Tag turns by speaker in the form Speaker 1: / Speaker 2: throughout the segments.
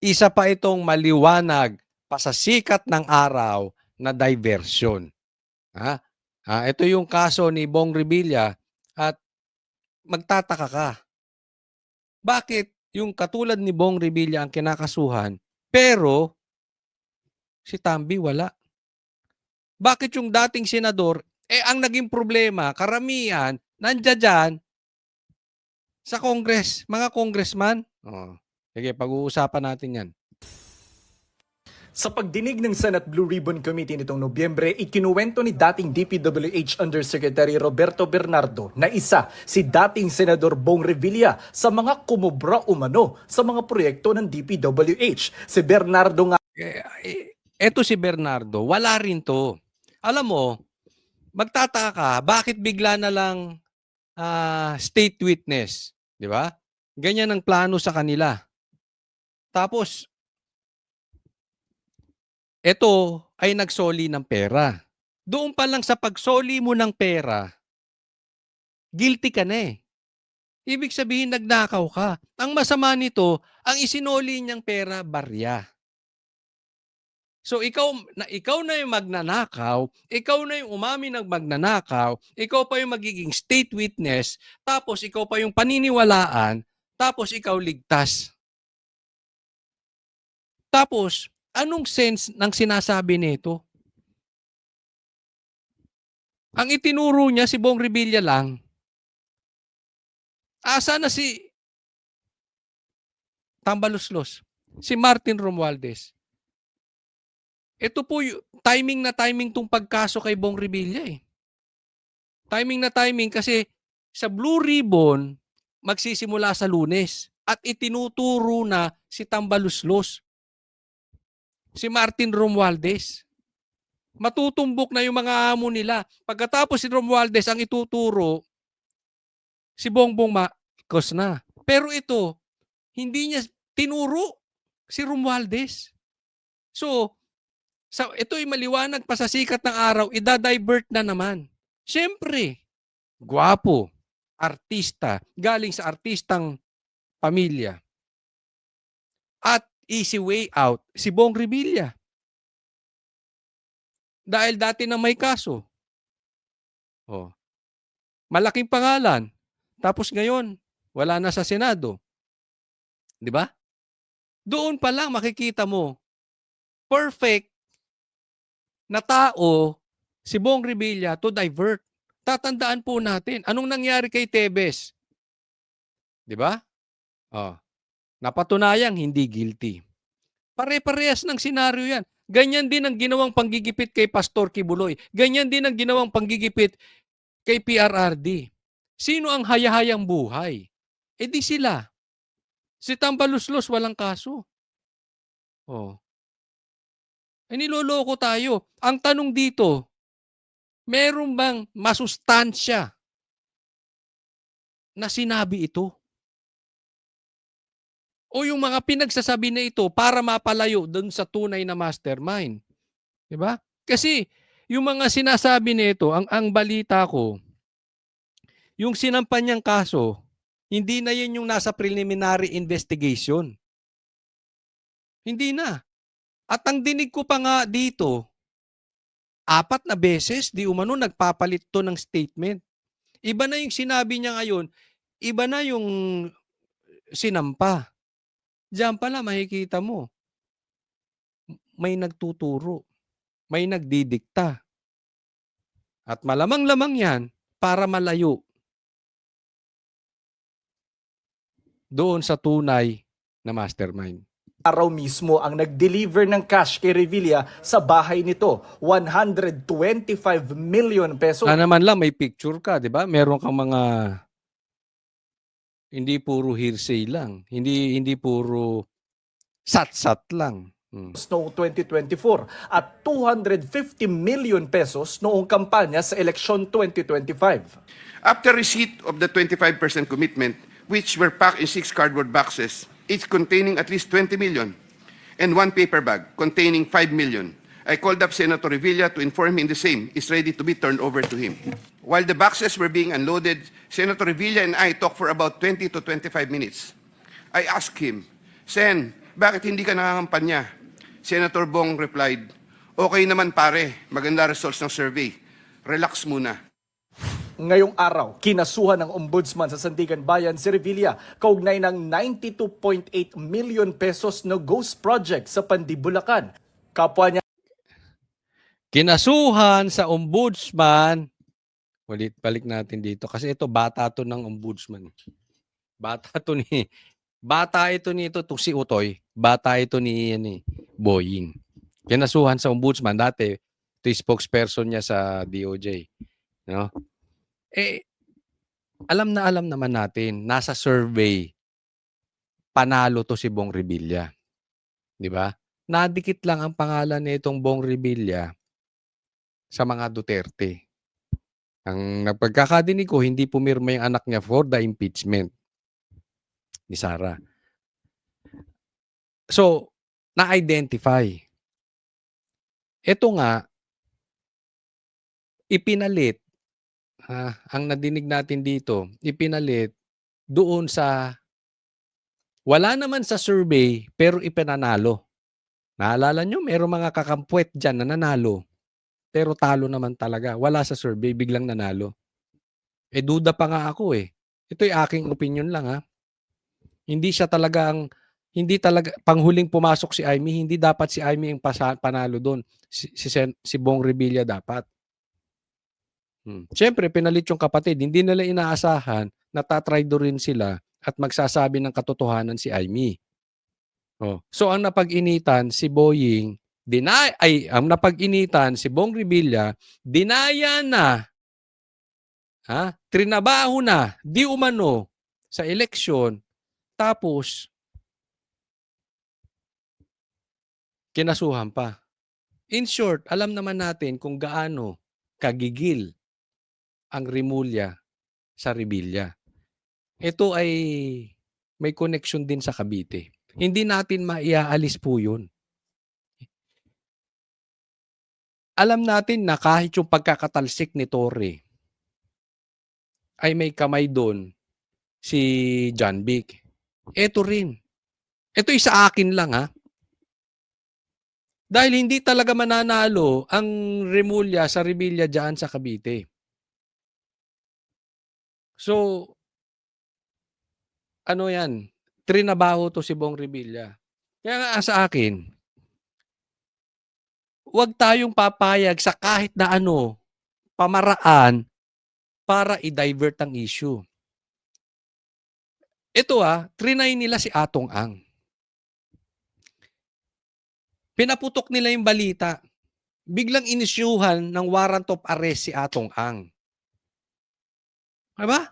Speaker 1: isa pa itong maliwanag pasasikat ng araw na diversion. Ito yung kaso ni Bong Revilla at magtataka ka. Bakit yung katulad ni Bong Revilla ang kinakasuhan pero si Tamby wala? Bakit yung dating senador, ang naging problema, karamihan, nandiyan dyan sa Congress, mga congressman? Sige, pag-uusapan natin yan.
Speaker 2: Sa pagdinig ng Senate Blue Ribbon Committee nitong Nobyembre, ikinuwento ni dating DPWH Undersecretary Roberto Bernardo na isa si dating Senador Bong Revilla sa mga kumubra umano sa mga proyekto ng DPWH. Si Bernardo nga...
Speaker 1: Eto si Bernardo, wala rin to. Alam mo, magtataka ka, bakit bigla na lang state witness? Di ba? Ganyan ang plano sa kanila. Tapos, ito ay nagsoli ng pera. Doon pa lang sa pagsoli mo ng pera, guilty ka na eh. Ibig sabihin, nagnakaw ka. Ang masama nito, ang isinoli niyang pera, barya. So ikaw na yung magnanakaw, ikaw na yung umamin ng magnanakaw, ikaw pa yung magiging state witness, tapos ikaw pa yung paniniwalaan, tapos ikaw ligtas. Tapos, anong sense ng sinasabi nito? Ang itinuro niya si Bong Revilla lang, asa na si Tambaluslos, si Martin Romualdez. Ito po yung timing na timing tong pagkaso kay Bong Revilla eh. Timing na timing kasi sa Blue Ribbon magsisimula sa Lunes at itinuturo na si Tambaluslos, si Martin Romualdez. Matutumbok na yung mga amo nila. Pagkatapos si Romualdez ang ituturo, si Bongbong Marcos na. Pero ito, hindi niya tinuro si Romualdez. So, ito'y maliwanag pa sa sikat ng araw, idadivert na naman. Siyempre, gwapo, artista, galing sa artistang pamilya. At easy way out, si Bong Revilla. Dahil dati na may kaso. Malaking pangalan. Tapos ngayon, wala na sa Senado. Di ba? Doon pa lang makikita mo, perfect na tao si Bong Revilla to divert. Tatandaan po natin, anong nangyari kay Tebes? Di ba? Napatunayang hindi guilty. Pare-parehas ng senaryo yan. Ganyan din ang ginawang panggigipit kay Pastor Kibuloy. Ganyan din ang ginawang panggigipit kay PRRD. Sino ang hayahayang buhay? Di sila. Si Tambaluslos walang kaso. Niloloko tayo. Ang tanong dito, meron bang masustansya na sinabi ito? O yung mga pinagsasabi na ito para mapalayo doon sa tunay na mastermind. Diba? Kasi yung mga sinasabi nito, ang balita ko, yung sinampan niyang kaso, hindi na yun yung nasa preliminary investigation. Hindi na. At ang dinig ko pa nga dito, 4 na beses, di umano nagpapalit to ng statement. Iba na yung sinabi niya ngayon, iba na yung sinampa. Diyan pala makikita mo, may nagtuturo, may nagdidikta. At malamang-lamang yan para malayo doon sa tunay na mastermind.
Speaker 2: Araw mismo ang nag-deliver ng cash kay Revilla sa bahay nito, 125 million pesos.
Speaker 1: Naman lang may picture ka, di ba? Meron kang mga hindi puro hearsay lang, hindi puro sat-sat lang.
Speaker 2: Noong 2024 at 250 million pesos noong kampanya sa eleksyon 2025.
Speaker 3: After receipt of the 25% commitment, which were packed in 6 cardboard boxes, each containing at least 20 million, and 1 paper bag containing 5 million, I called up Senator Revilla to inform him the same is ready to be turned over to him. While the boxes were being unloaded, Senator Revilla and I talked for about 20 to 25 minutes. I asked him, Sen, bakit hindi ka nangangampanya? Senator Bong replied, okay naman pare, maganda results ng survey. Relax muna.
Speaker 2: Ngayong araw, kinasuhan ng Ombudsman sa Sandigan Bayan si Revilla kaugnay ng 92.8 million pesos na ghost project sa Pandibulacan. Kapwa niya
Speaker 1: Kinasuhan sa ombudsman. Balik natin dito kasi ito bata to ng ombudsman. Bata ito nito to si Utoy. Bata ito ni Boying. Kinasuhan sa ombudsman dati. Ito yung spokesperson niya sa DOJ. No? Alam naman natin, nasa survey, panalo to si Bong Revilla. Di ba? Nadikit lang ang pangalan nitong Bong Revilla sa mga Duterte. Ang napagkakadinig ko, hindi pumirma yung anak niya for the impeachment ni Sara. So, na-identify. Ito nga, ipinalit, ang nadinig natin dito, ipinalit doon sa, wala naman sa survey, pero ipinanalo. Naalala nyo, mayroong mga kakampwet dyan na nanalo. Pero talo naman talaga. Wala sa survey, biglang nanalo. Duda pa nga ako eh. Ito'y aking opinion lang ha. Hindi talaga, panghuling pumasok si Amy, hindi dapat si Amy ang panalo doon. Si Bong Revilla dapat. Siyempre, pinalit yung kapatid. Hindi nila inaasahan na tatraydo rin sila at magsasabi ng katotohanan si Amy. So, ang napag-initan si Boying, ang napag-initan si Bong Revilla, dinaya na, trinabaho na, di umano sa eleksyon, tapos kinasuhan pa. In short, alam naman natin kung gaano kagigil ang Rimulya sa Revilla. Ito ay may connection din sa Cavite. Hindi natin maiaalis po yun. Alam natin na kahit yung pagkakatalsik ni Torre ay may kamay doon si John Vic. Ito rin. Ito sa akin lang Dahil hindi talaga mananalo ang Rimulya sa Revilla dyan sa Cavite. So, ano yan? Trinabaho to si Bong Revilla. Kaya nga sa akin, huwag tayong papayag sa kahit na pamaraan para i-divert ang issue. Ito trinay nila si Atong Ang. Pinaputok nila yung balita. Biglang inisyuhan ng warrant of arrest si Atong Ang. Diba?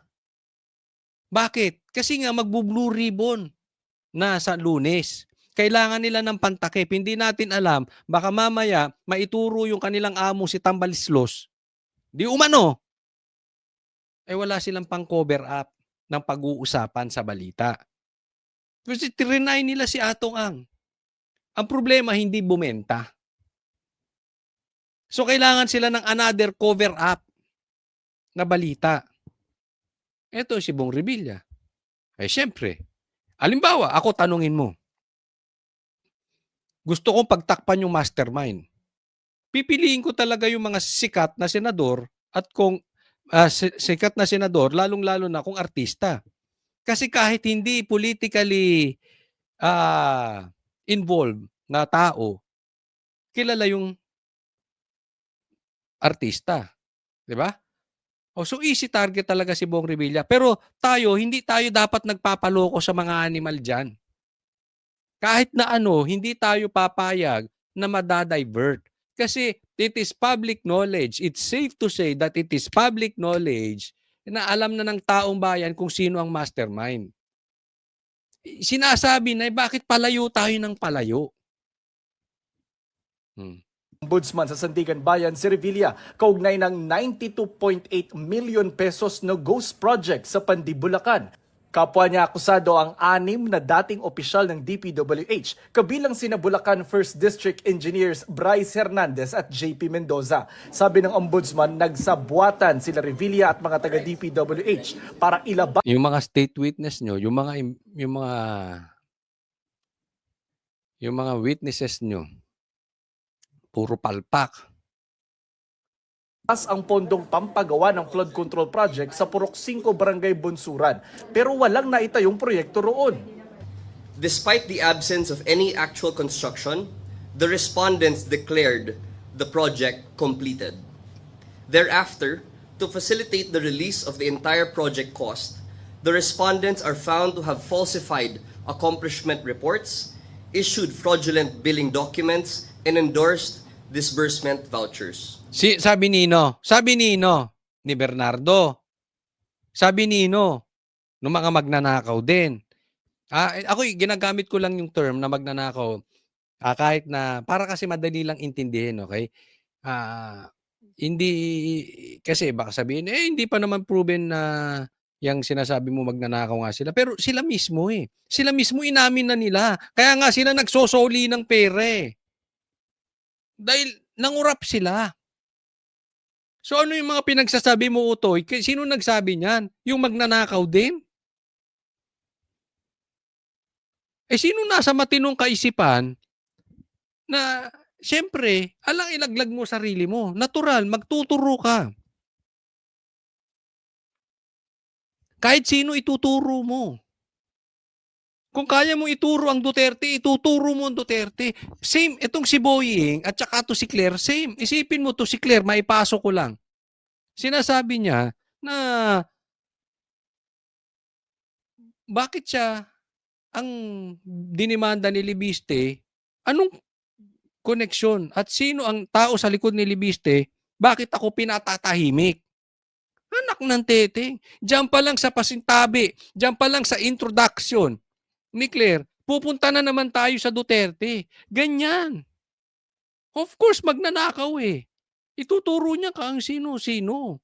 Speaker 1: Bakit? Kasi nga magbu-blue ribbon na sa Lunes. Kailangan nila ng pantakip. Hindi natin alam, baka mamaya maituro yung kanilang amo si Tambalislos. Di umano. Wala silang pang-cover up ng pag-uusapan sa balita. Kasi trinay nila si Atong Ang. Ang problema, hindi bumenta. So, kailangan sila ng another cover up na balita. Ito si Bong Revilla. Siyempre, halimbawa, ako tanungin mo, gusto kong pagtakpan yung mastermind. Pipiliin ko talaga yung mga sikat na senador at kung sikat na senador, lalong-lalo na kung artista. Kasi kahit hindi politically involved na tao, kilala yung artista. Diba? So easy target talaga si Bong Revilla. Pero hindi tayo dapat nagpapaloko sa mga animal dyan. Kahit na hindi tayo papayag na madadivert. Kasi it is public knowledge. It's safe to say that it is public knowledge na alam na ng taong bayan kung sino ang mastermind. Sinasabi na bakit palayo tayo ng palayo?
Speaker 2: Ombudsman sa Sandigan Bayan si Revilla kaugnay ng 92.8 million pesos na ghost project sa Pandibulacan. Kapwa niya akusado ang 6 na dating opisyal ng DPWH, kabilang sina Bulacan 1st District Engineers Bryce Hernandez at JP Mendoza. Sabi ng Ombudsman, nagsabuatan sila Revilla at mga taga DPWH para ilaban
Speaker 1: Yung mga state witness nyo, yung mga yung mga witnesses nyo, puro palpak.
Speaker 2: Taas ang pondong pampagawa ng flood control project sa Purok 5 Barangay Bunsuran, pero walang naitayong proyekto roon.
Speaker 4: Despite the absence of any actual construction, the respondents declared the project completed. Thereafter, to facilitate the release of the entire project cost, the respondents are found to have falsified accomplishment reports, issued fraudulent billing documents, and endorsed disbursement vouchers.
Speaker 1: Sabi Nino ni Bernardo, sabi Nino, ng mga magnanakaw din. Ako ginagamit ko lang yung term na magnanakaw kahit na para kasi madali lang intindihin, okay? Hindi kasi baka sabihin, hindi pa naman proven na yung sinasabi mo magnanakaw nga sila. Pero sila mismo eh. Sila mismo inamin na nila. Kaya nga sila nagsosoli ng pera eh. Dahil nangurap sila. So ano yung mga pinagsasabi mo, Utoy? Sino nagsabi niyan? Yung magnanakaw din? Sino nasa matinong kaisipan na siyempre, alang ilaglag mo sarili mo. Natural, magtuturo ka. Kahit sino ituturo mo. Kung kaya mo ituro ang Duterte, ituturo mo ang Duterte. Same, itong si Boying at saka to si Claire, same. Isipin mo to si Claire, maipasok ko lang. Sinasabi niya na bakit siya ang dinimanda ni Libiste, anong koneksyon at sino ang tao sa likod ni Libiste, bakit ako pinatatahimik? Anak ng teteng. Diyan pa lang sa pasintabi, diyan pa lang sa introduction ni Claire, pupunta na naman tayo sa Duterte. Ganyan. Of course, magnanakaw eh. Ituturo niya kang sino-sino.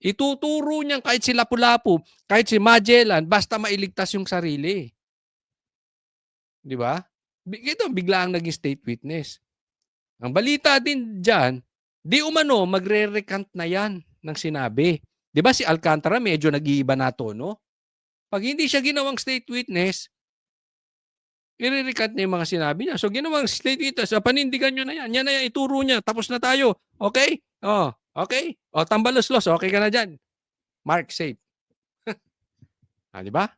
Speaker 1: Ituturo niya kahit si Lapu-Lapu, kahit si Magellan, basta mailigtas yung sarili. Di ba? Ito, bigla ang naging state witness. Ang balita din dyan, di umano, magre-recant na yan ng sinabi. Di ba si Alcantara medyo nag-iiba na tono? Pag hindi siya ginawang state witness, i-recant niya yung mga sinabi niya. So, ginawang state witness, panindigan nyo na yan. Yan na yan, ituro niya. Tapos na tayo. Okay? Okay? Tambalos-los. Okay ka na dyan. Mark, safe. Di ba?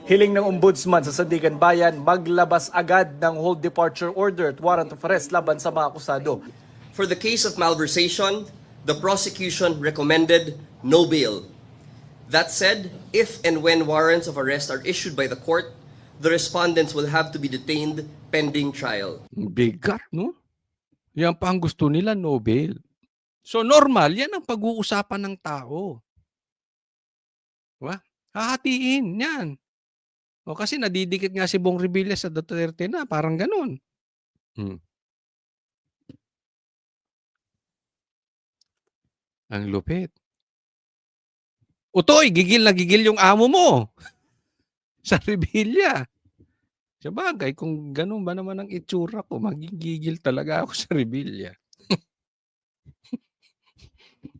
Speaker 2: Hiling ng ombudsman sa Sandigan Bayan maglabas agad ng hold departure order at warrant of arrest laban sa mga akusado.
Speaker 4: For the case of malversation, the prosecution recommended no bail. That said, if and when warrants of arrest are issued by the court, the respondents will have to be detained pending trial.
Speaker 1: Bigat, no? Yan pa ang gusto nila, no bail. So, normal, yan ang pag-uusapan ng tao. Diba? Hahatiin, yan. O kasi nadidikit nga si Bong Revilla sa Duterte na, parang ganun. Ang lupit. Utoy, gigil na gigil yung amo mo sa Revilla. Sabagay, kung ganun ba naman ang itsura ko, magigigil talaga ako sa Revilla.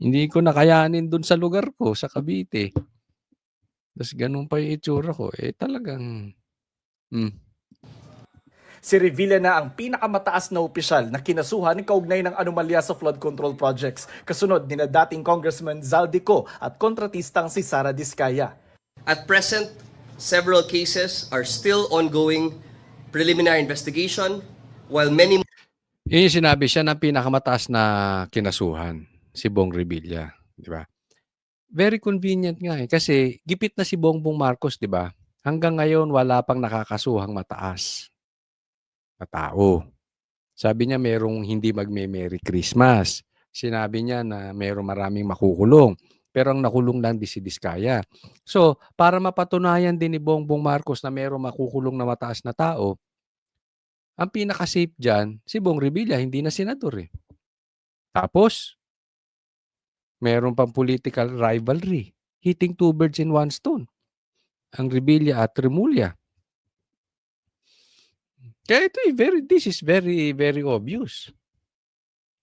Speaker 1: Hindi ko nakayanin dun sa lugar ko, sa Cavite. Tapos ganun pa yung itsura ko. Talagang...
Speaker 2: Si Revilla na ang pinakamataas na opisyal na kinasuhan kaugnay ng anomalya sa flood control projects, kasunod ni na dating Congressman Zaldico at kontratistang si Sara Diskaya.
Speaker 4: At present, several cases are still ongoing preliminary investigation, while many...
Speaker 1: Yun yung sinabi siya ng pinakamataas na kinasuhan, si Bong Revilla. Di ba? Very convenient nga kasi gipit na si Bongbong Marcos, di ba? Hanggang ngayon, wala pang nakakasuhang mataas na tao. Sabi niya merong hindi magme-Merry Christmas. Sinabi niya na merong maraming makukulong. Pero ang nakulong lang di si Diskaya. So, para mapatunayan din ni Bongbong Marcos na merong makukulong na mataas na tao, ang pinaka-safe dyan, si Bong Revilla, hindi na senador eh. Tapos, meron pang political rivalry. Hitting two birds in one stone. Ang Revilla at Remulla. Kaya ito this is very, very obvious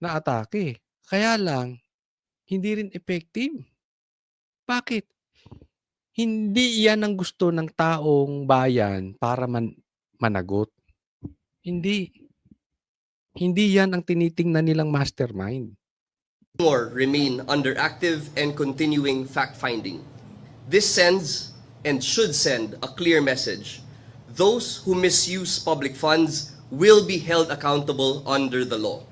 Speaker 1: na atake. Kaya lang, hindi rin effective. Bakit? Hindi yan ang gusto ng taong bayan para managot. Hindi. Hindi yan ang tinitingnan nilang mastermind.
Speaker 4: More remain under active and continuing fact-finding. This sends and should send a clear message. Those who misuse public funds will be held accountable under the law.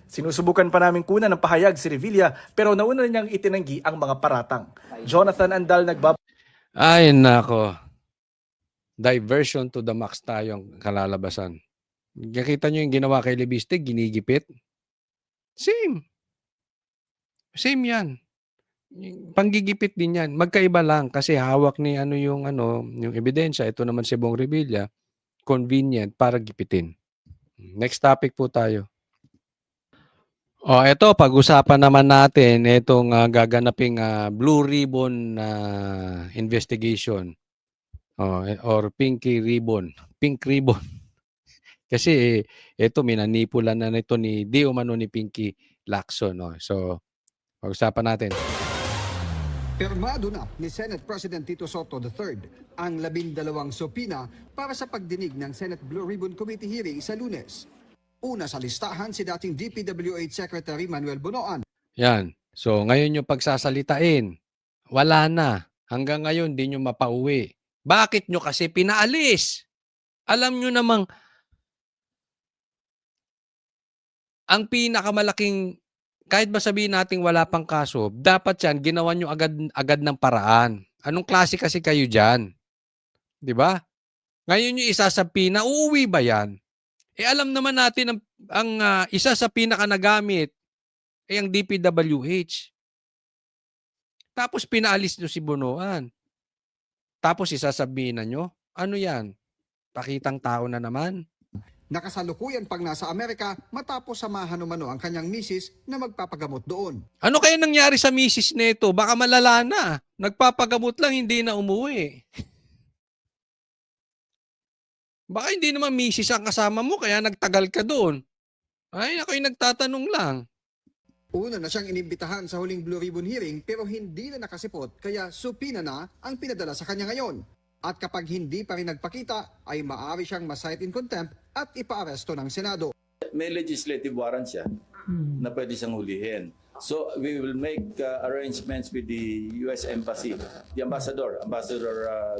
Speaker 2: Sinusubukan pa namin kunan ng pahayag si Revilla pero nauna niyang itinanggi ang mga paratang. Jonathan Andal
Speaker 1: Ay, nako. Diversion to the max tayong kalalabasan. Nakita nyo yung ginawa kay Lebiste, ginigipit? Same. Same yan. Panggigipit din yan. Magkaiba lang kasi hawak ni yung ebidensya. Ito naman si Bong Revilla. Convenient para gipitin. Next topic po tayo. Ito, pag-usapan naman natin itong gaganaping Blue Ribbon investigation. Or Pink Ribbon. Kasi ito, minanipulan na nito ni di umano ni Pinky Lacson. So, pag-usapan natin.
Speaker 5: Pirmado na ni Senate President Tito Soto III ang 12 subpoena para sa pagdinig ng Senate Blue Ribbon Committee hearing sa Lunes. Una sa listahan si dating DPWH Secretary Manuel Bonoan.
Speaker 1: Yan. So, ngayon yung pagsasalitain, wala na. Hanggang ngayon, di nyo mapauwi. Bakit nyo kasi pinaalis? Alam nyo namang ang pinakamalaking, kahit ba sabihin natin wala pang kaso, dapat yan, ginawa nyo agad ng paraan. Anong klase kasi kayo dyan? Di ba? Ngayon yung isa sa uuwi ba yan? Alam naman natin ang isa sa pinaka nagamit ay ang DPWH. Tapos pinaalis nyo si Bonoan. Tapos isasabihin na nyo, ano yan? Pakitang tao na naman.
Speaker 5: Nakasalukuyan pang nasa Amerika matapos samahan umano ang kanyang misis na magpapagamot doon.
Speaker 1: Ano kaya nangyari sa misis nito? Baka malala na. Nagpapagamot lang, hindi na umuwi. Baka hindi naman misis ang kasama mo, kaya nagtagal ka doon. Ay, ako'y nagtatanong lang.
Speaker 5: Una na siyang inimbitahan sa huling Blue Ribbon hearing pero hindi na nakasipot kaya supina na ang pinadala sa kanya ngayon. At kapag hindi pa rin nagpakita ay maaari siyang ma-cite in contempt at ipaaresto ng Senado.
Speaker 6: May legislative warrant siya na pwede siyang hulihin. So we will make arrangements with the US Embassy, the Ambassador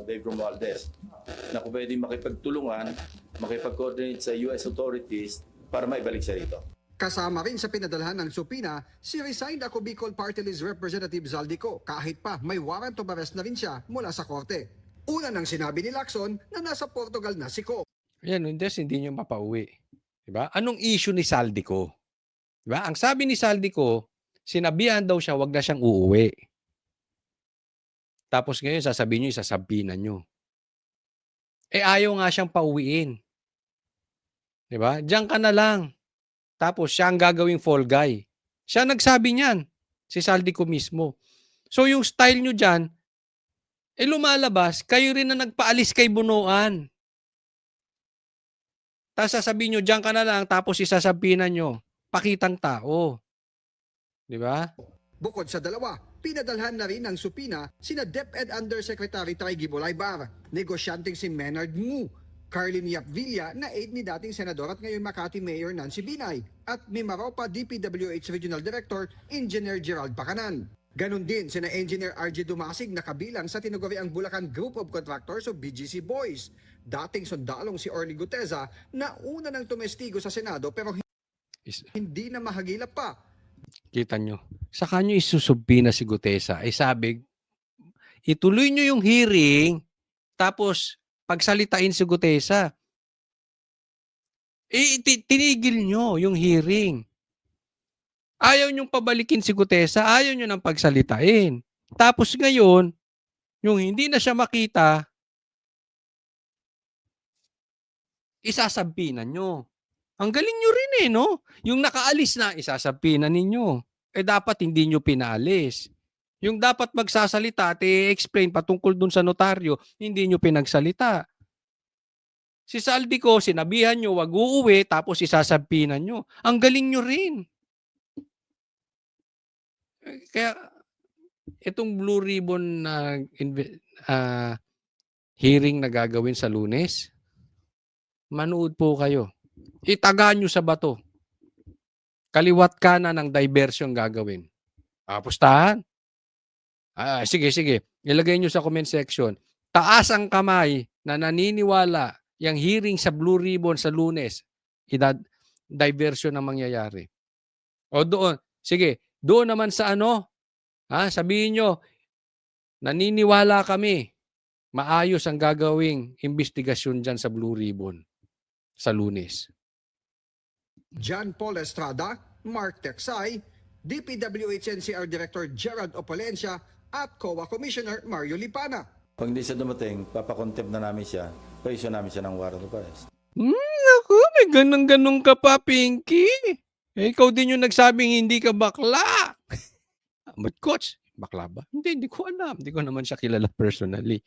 Speaker 6: Dave Romualdez, na kung pwede makipagtulungan, makipag-coordinate sa US authorities para maibalik siya rito.
Speaker 5: Kasama rin sa pinadalhan ng supina si resigned ako Bicol Party List Representative Zaldico kahit pa may warrant of arrest na rin siya mula sa korte. Una nang sinabi ni Lacson na nasa Portugal na si Ko.
Speaker 1: Yan, hindi nyo mapauwi. Diba? Anong issue ni Zaldico? Diba? Ang sabi ni Zaldico, sinabihan daw siya, wag na siyang uuwi. Tapos ngayon, sasabihin nyo, isasabinan nyo. Ayaw nga siyang pauwiin. Diba? Diyan ka na lang. Tapos siya ang gagawing fall guy. Siya nagsabi niyan. Si Zaldico mismo. So yung style nyo dyan, lumalabas, kayo rin na nagpaalis kay Bonoan. Tapos sasabihin nyo, diyan ka na lang, tapos isasabihin nyo, pakitang tao. Di ba?
Speaker 5: Bukod sa dalawa, pinadalhan na rin ng supina sina DepEd Undersecretary Traigi Bulaybar, negosyanteng si Menard Ngu, Carlin Yap Villa na aide ni dating senador at ngayon Makati Mayor Nancy Binay, at Mimaropa DPWH Regional Director Engineer Gerald Pacanan. Ganon din sina Engineer RJ Dumasig na kabilang sa tinaguriang Bulacan Group of Contractors o BGC Boys. Dating sundalong si Orly Guteza na una nang tumestigo sa Senado pero hindi na mahagilap pa.
Speaker 1: Kita nyo. Sa kanyo isusubina si Gutesa. Sabi, ituloy nyo yung hearing, tapos pagsalitain si Gutesa. Tinigil nyo yung hearing. Ayaw nyong pabalikin si Gutesa, ayaw nyo nang pagsalitain. Tapos ngayon, yung hindi na siya makita, isasabinan nyo. Ang galing nyo rin no? Yung nakaalis na, isasabinan ninyo. Dapat hindi nyo pinaalis. Yung dapat magsasalita at i-explain patungkol dun sa notaryo, hindi nyo pinagsalita. Si Zaldico, sinabihan nyo, wag uuwi, tapos isasabinan nyo. Ang galing nyo rin. Kaya, itong Blue Ribbon hearing na gagawin sa Lunes, manood po kayo. itaga nyo sa bato. Kaliwat kanan ng diversion gagawin. Pustahan? Sige, sige. Ilagay nyo sa comment section. Taas ang kamay na naniniwala yung hearing sa Blue Ribbon sa Lunes, diversion ang mangyayari. O doon, sige, doon naman sa ano, sabihin nyo, naniniwala kami, maayos ang gagawing investigasyon dyan sa Blue Ribbon sa Lunes.
Speaker 5: John Paul Estrada, Mark Teksay, DPWH NCR Director Gerald Opolencia at COA Commissioner Mario Lipana.
Speaker 6: Pag hindi siya dumating, papakontempt na namin siya, pa-issue namin siya ng warrant of arrest.
Speaker 1: Naku, may ganun-ganun ka pa, Pinky. Ikaw din yung nagsabing hindi ka bakla. But coach, bakla ba? Hindi ko alam. Hindi ko naman siya kilala personally.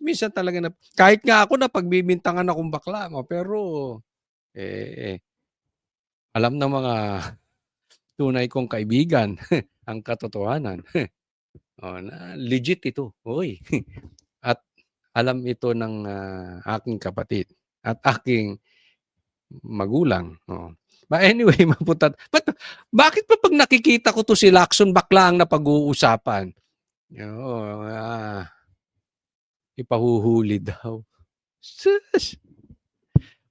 Speaker 1: Minsan talaga na, kahit nga ako na pagbibintangan akong bakla, pero alam ng mga tunay kong kaibigan ang katotohanan. Na legit ito. Oy. At alam ito ng aking kapatid at aking magulang. But anyway, maputat. Bakit pa pag nakikita ko to si Lacson bakla ang napag-uusapan? Ipahuhuli daw. Sus!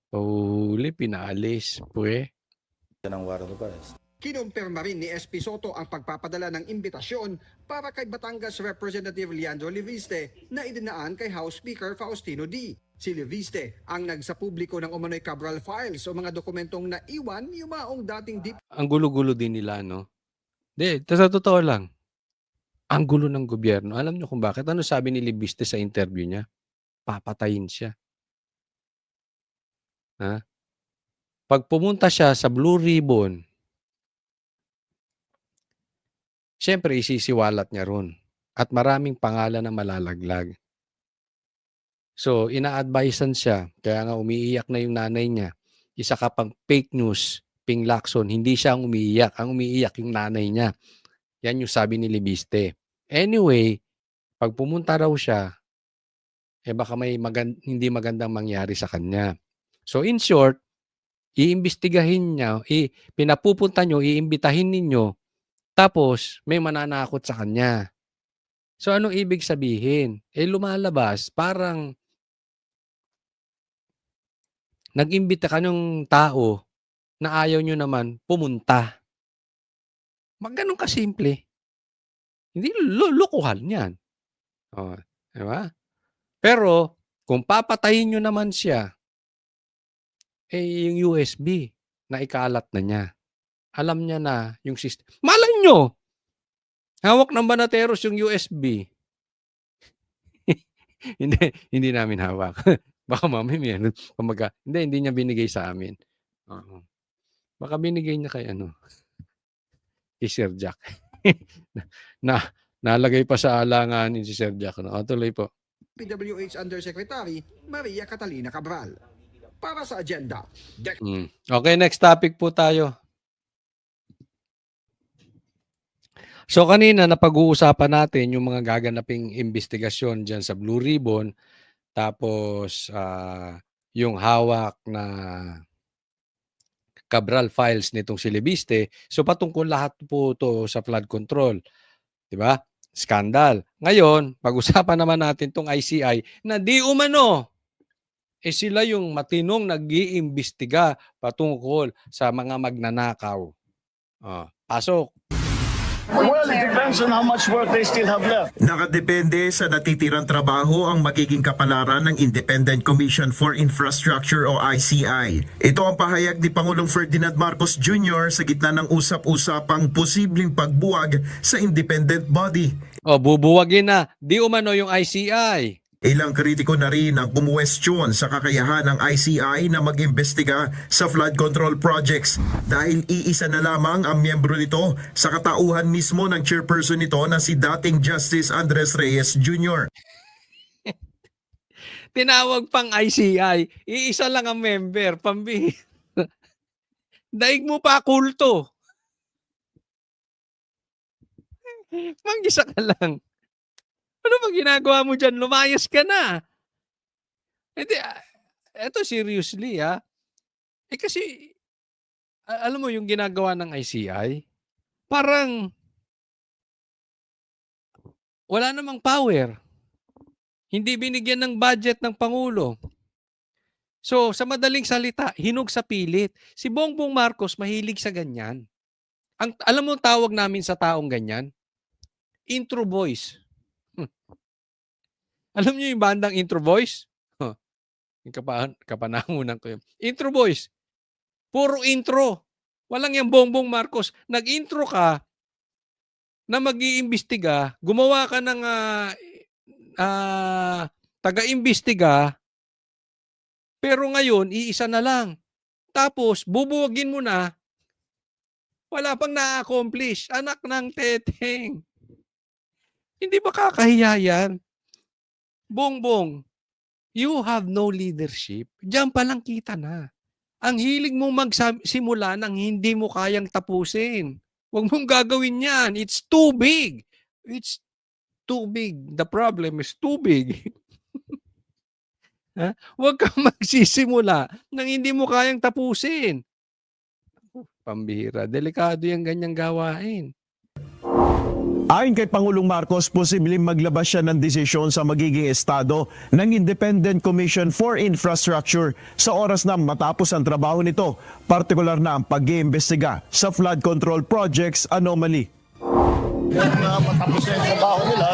Speaker 1: Pahuhuli, pinalis.
Speaker 6: Siya ng warrant of arrest.
Speaker 5: Kinumpirma rin ni SP Soto ang pagpapadala ng imbitasyon para kay Batangas Representative Leandro Leviste na idinaan kay House Speaker Faustino D. Si Leviste ang nagsapubliko ng umano'y Cabral Files o mga dokumentong naiwan yumaong dating
Speaker 1: Ang gulo-gulo din nila, no? Sa totoo lang, ang gulo ng gobyerno. Alam niyo kung bakit? Ano sabi ni Leviste sa interview niya? Papatayin siya. Pag pumunta siya sa Blue Ribbon, siyempre, isisiwalat niya ron. At maraming pangalan na malalaglag. So, ina-advisean siya. Kaya nga umiiyak na yung nanay niya. Isa ka pang fake news, Ping Lacson. Hindi siya ang umiiyak. Ang umiiyak yung nanay niya. Yan yung sabi ni Leviste. Anyway, pag pumunta raw siya, baka may hindi magandang mangyari sa kanya. So, in short, iimbestigahin niya, pinapupunta nyo, iimbitahin ninyo, tapos, may mananakot sa kanya. So, anong ibig sabihin? Lumalabas, parang nag-imbita ka ng tao na ayaw nyo naman pumunta. Ganun kasimple. Hindi, lukuhan yan. Diba? Pero, kung papatayin nyo naman siya, yung USB, na ikalat na niya. Alam niya na yung system. Malay nyo! Hawak ng Banateros yung USB. hindi namin hawak. Baka mami hindi niya binigay sa amin. Baka binigay niya kay kay Sir Jack. Nalagay pa sa alanganin si Sir Jack. Tuloy po.
Speaker 5: PWH Undersecretary Maria Catalina Cabral. Para sa agenda.
Speaker 1: Okay, next topic po tayo. So kanina napag-uusapan natin yung mga gaganaping investigasyon dyan sa Blue Ribbon, tapos yung hawak na Cabral Files nitong si Leviste. So patungkol lahat po to sa flood control. Diba? Skandal. Ngayon, pag-usapan naman natin tong ICI na di umano sila yung matinong nag-iimbestiga patungkol sa mga magnanakaw. Pasok.
Speaker 7: Well, it depends on how much work they still have left.
Speaker 8: Nakadepende sa natitirang trabaho ang magiging kapalaran ng Independent Commission for Infrastructure o ICI. Ito ang pahayag ni Pangulong Ferdinand Marcos Jr. sa gitna ng usap-usapang posibleng pagbuwag sa independent body.
Speaker 1: Bubuwagin na. Di umano yung ICI.
Speaker 8: Ilang kritiko na rin ang kumuwestiyon sa kakayahan ng ICI na mag-imbestiga sa flood control projects dahil iisa na lamang ang miyembro nito sa katauhan mismo ng chairperson nito na si dating Justice Andres Reyes Jr.
Speaker 1: Tinawag pang ICI, iisa lang ang member, pambihis. Daig mo pa kulto. Mag-isa ka lang. Ano ba ginagawa mo dyan? Lumayas ka na. Hindi, eto seriously Kasi, alam mo yung ginagawa ng ICI, parang wala namang power. Hindi binigyan ng budget ng Pangulo. So, sa madaling salita, hinog sa pilit. Si Bongbong Marcos mahilig sa ganyan. Alam mo ang tawag namin sa taong ganyan? Intro boys. Alam niyo yung bandang Intro Boys? Huh, yung kapanahunan ko yun. Intro Boys. Puro intro. Walang yung Bongbong Marcos. Nag-intro ka na mag-iimbestiga, gumawa ka ng taga-imbestiga, pero ngayon, iisa na lang. Tapos, bubuwagin mo na, wala pang na-accomplish. Anak ng teteng. Hindi ba kakahiya yan? Bongbong, you have no leadership. Diyan pa lang kita na. Ang hilig mong magsimula ng hindi mo kayang tapusin. Huwag mong gagawin yan. It's too big. It's too big. The problem is too big. Ha? Huwag kang magsisimula ng hindi mo kayang tapusin. Pambihira. Delikado yung ganyang gawain.
Speaker 8: Ayon kay Pangulong Marcos, posibleng maglabas siya ng desisyon sa magiging estado ng Independent Commission for Infrastructure sa oras na matapos ang trabaho nito, partikular na ang pag-iimbestiga sa flood control projects anomaly.
Speaker 7: Matapos na yung trabaho nila,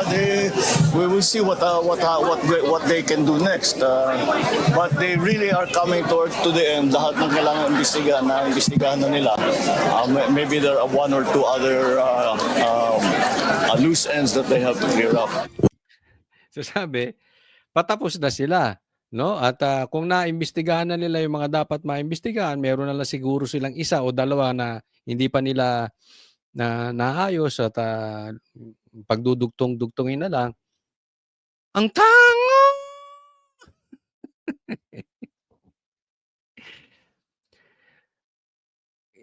Speaker 7: we will see what they can do next. But they really are coming to the end. Lahat ng kailangan imbestigahan na nila. Maybe there are one or two other loose ends that they have to clear up.
Speaker 1: So sabi, patapos na sila. No? At kung naimbestigahan na nila yung mga dapat maimbestigahan, meron na lang siguro silang isa o dalawa na hindi pa nila na naayos at pagdudugtong-dugtongin na lang. Ang tanga!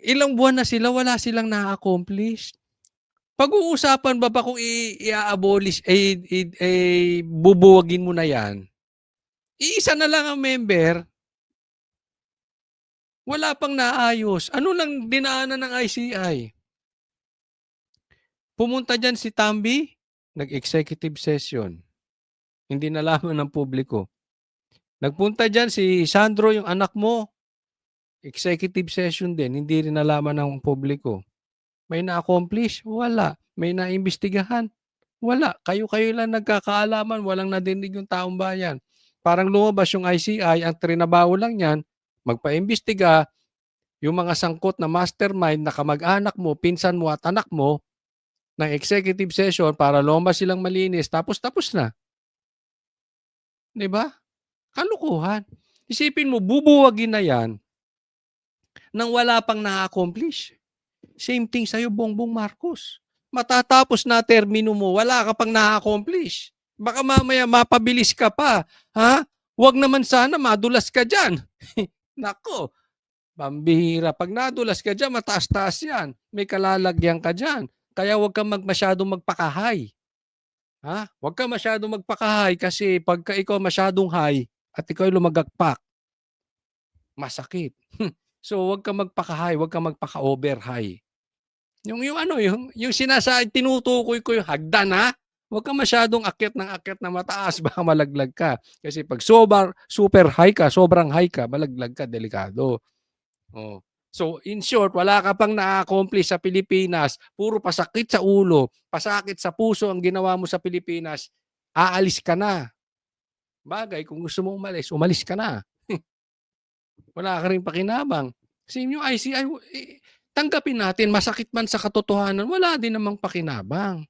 Speaker 1: Ilang buwan na sila, wala silang na-accomplish. Pag-uusapan ba kung i-abolish, bubuwagin mo na yan? Iisa na lang ang member. Wala pang naayos. Ano lang dinaanan ng ICI? Pumunta dyan si Tambi, nag-executive session. Hindi nalaman ng publiko. Nagpunta dyan si Sandro, yung anak mo, executive session din, hindi rin nalaman ng publiko. May na-accomplish? Wala. May naimbestigahan? Wala. Kayo-kayo lang nagkakaalaman, walang nadinig yung taong bayan. Parang lumabas yung ICI, ang trinabaho lang yan, magpaimbestiga, yung mga sangkot na mastermind na kamag-anak mo, pinsan mo at anak mo, ng executive session para lumabas silang malinis, tapos na. 'Di ba? Kalukuhan. Isipin mo, bubuwagin na yan nang wala pang na-accomplish. Same thing sa'yo, Bongbong Marcos. Matatapos na termino mo, wala ka pang na-accomplish. Baka mamaya mapabilis ka pa. Ha? Huwag naman sana madulas ka dyan. Nako, pambihira. Pag nadulas ka dyan, mataas-taas yan. May kalalagyan ka dyan. Kaya huwag kang masyadong magpaka-high. Ha? Huwag kang masyadong magpaka-high kasi pagka ikaw masyadong high at ikaw lumagakpak, masakit. So huwag kang magpaka-high, huwag kang magpaka-over high. Yung sinasabi, tinutukoy ko yung hagdan, ha? Huwag kang masyadong akyat na mataas, baka malaglag ka. Kasi pag super high ka, sobrang high ka, malaglag ka, delikado. Oh. So, in short, wala ka pang na-accomplish sa Pilipinas, puro pasakit sa ulo, pasakit sa puso ang ginawa mo sa Pilipinas, aalis ka na. Bagay, kung gusto mo umalis ka na. Wala ka rin pakinabang. Kasi yung ICI, tanggapin natin, masakit man sa katotohanan, wala din namang pakinabang.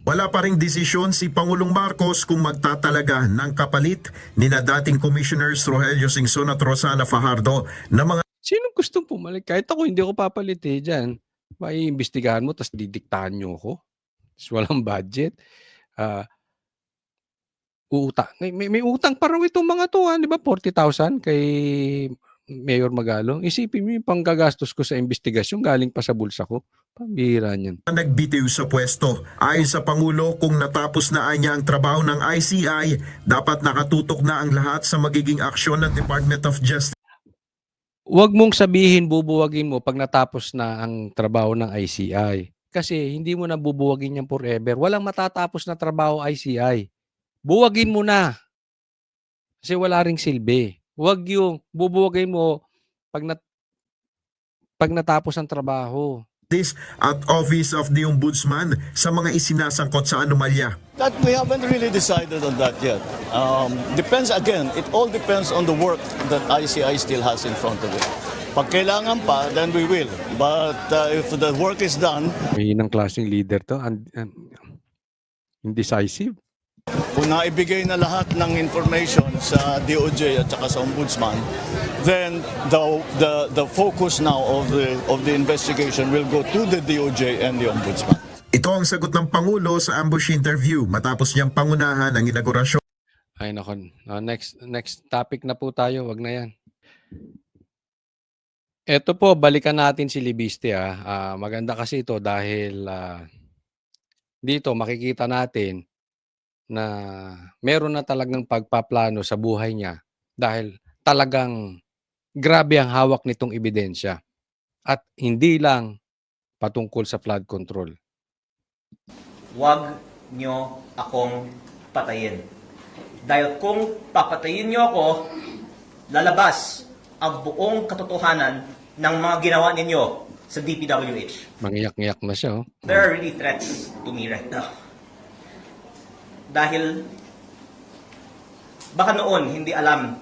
Speaker 8: Wala pa ring desisyon si Pangulong Marcos kung magtatalaga ng kapalit ni na dating Commissioners Rogelio Singson at Rosana Fajardo na mga
Speaker 1: Sino gustong pumalit? Kahit ako, hindi ako papalit dyan. Maiimbestigahan mo, tapos didiktahan nyo ako. Tapos walang budget. Utang. May utang pa raw itong mga to, di ba? 40,000 kay Mayor Magalong, isipin mo yung panggagastos ko sa investigasyon galing pa sa bulsa ko. Pambihira niyan.
Speaker 8: Nagbitiw sa pwesto. Ayon sa Pangulo, kung natapos na niya ang trabaho ng ICI, dapat nakatutok na ang lahat sa magiging aksyon ng Department of Justice.
Speaker 1: Huwag mong sabihin bubuwagin mo pag natapos na ang trabaho ng ICI. Kasi hindi mo na bubuwagin yan forever. Walang matatapos na trabaho ICI. Buwagin mo na. Kasi wala ring silbi. Huwag yung bubuwagin mo pag natapos ang trabaho.
Speaker 8: At Office of the Ombudsman sa mga isinasangkot sa anomalya.
Speaker 7: That we haven't really decided on that yet. Depends again, it all depends on the work that ICI still has in front of it. Pag kailangan pa, then we will. But if the work is done,
Speaker 1: May ng klaseng leader to. Indecisive.
Speaker 7: kung naibigay na lahat ng information sa DOJ at saka sa Ombudsman, then the focus now of the investigation will go to the DOJ and the Ombudsman.
Speaker 8: Ito ang sagot ng Pangulo sa ambush interview matapos niyang pangunahan ang inaugurasyon.
Speaker 1: Ay nako. Next topic na po tayo. Wag na yan. Ito po, balikan natin si Libiste. Maganda kasi ito dahil dito makikita natin na meron na talagang pagpaplano sa buhay niya dahil talagang grabe ang hawak nitong ebidensya at hindi lang patungkol sa flood control.
Speaker 9: Huwag nyo akong patayin. Dahil kung papatayin nyo ako, lalabas ang buong katotohanan ng mga ginawa ninyo sa DPWH.
Speaker 1: Mangiyak-ngiyak na siya. Oh.
Speaker 9: There are really threats to me right now. Dahil baka noon hindi alam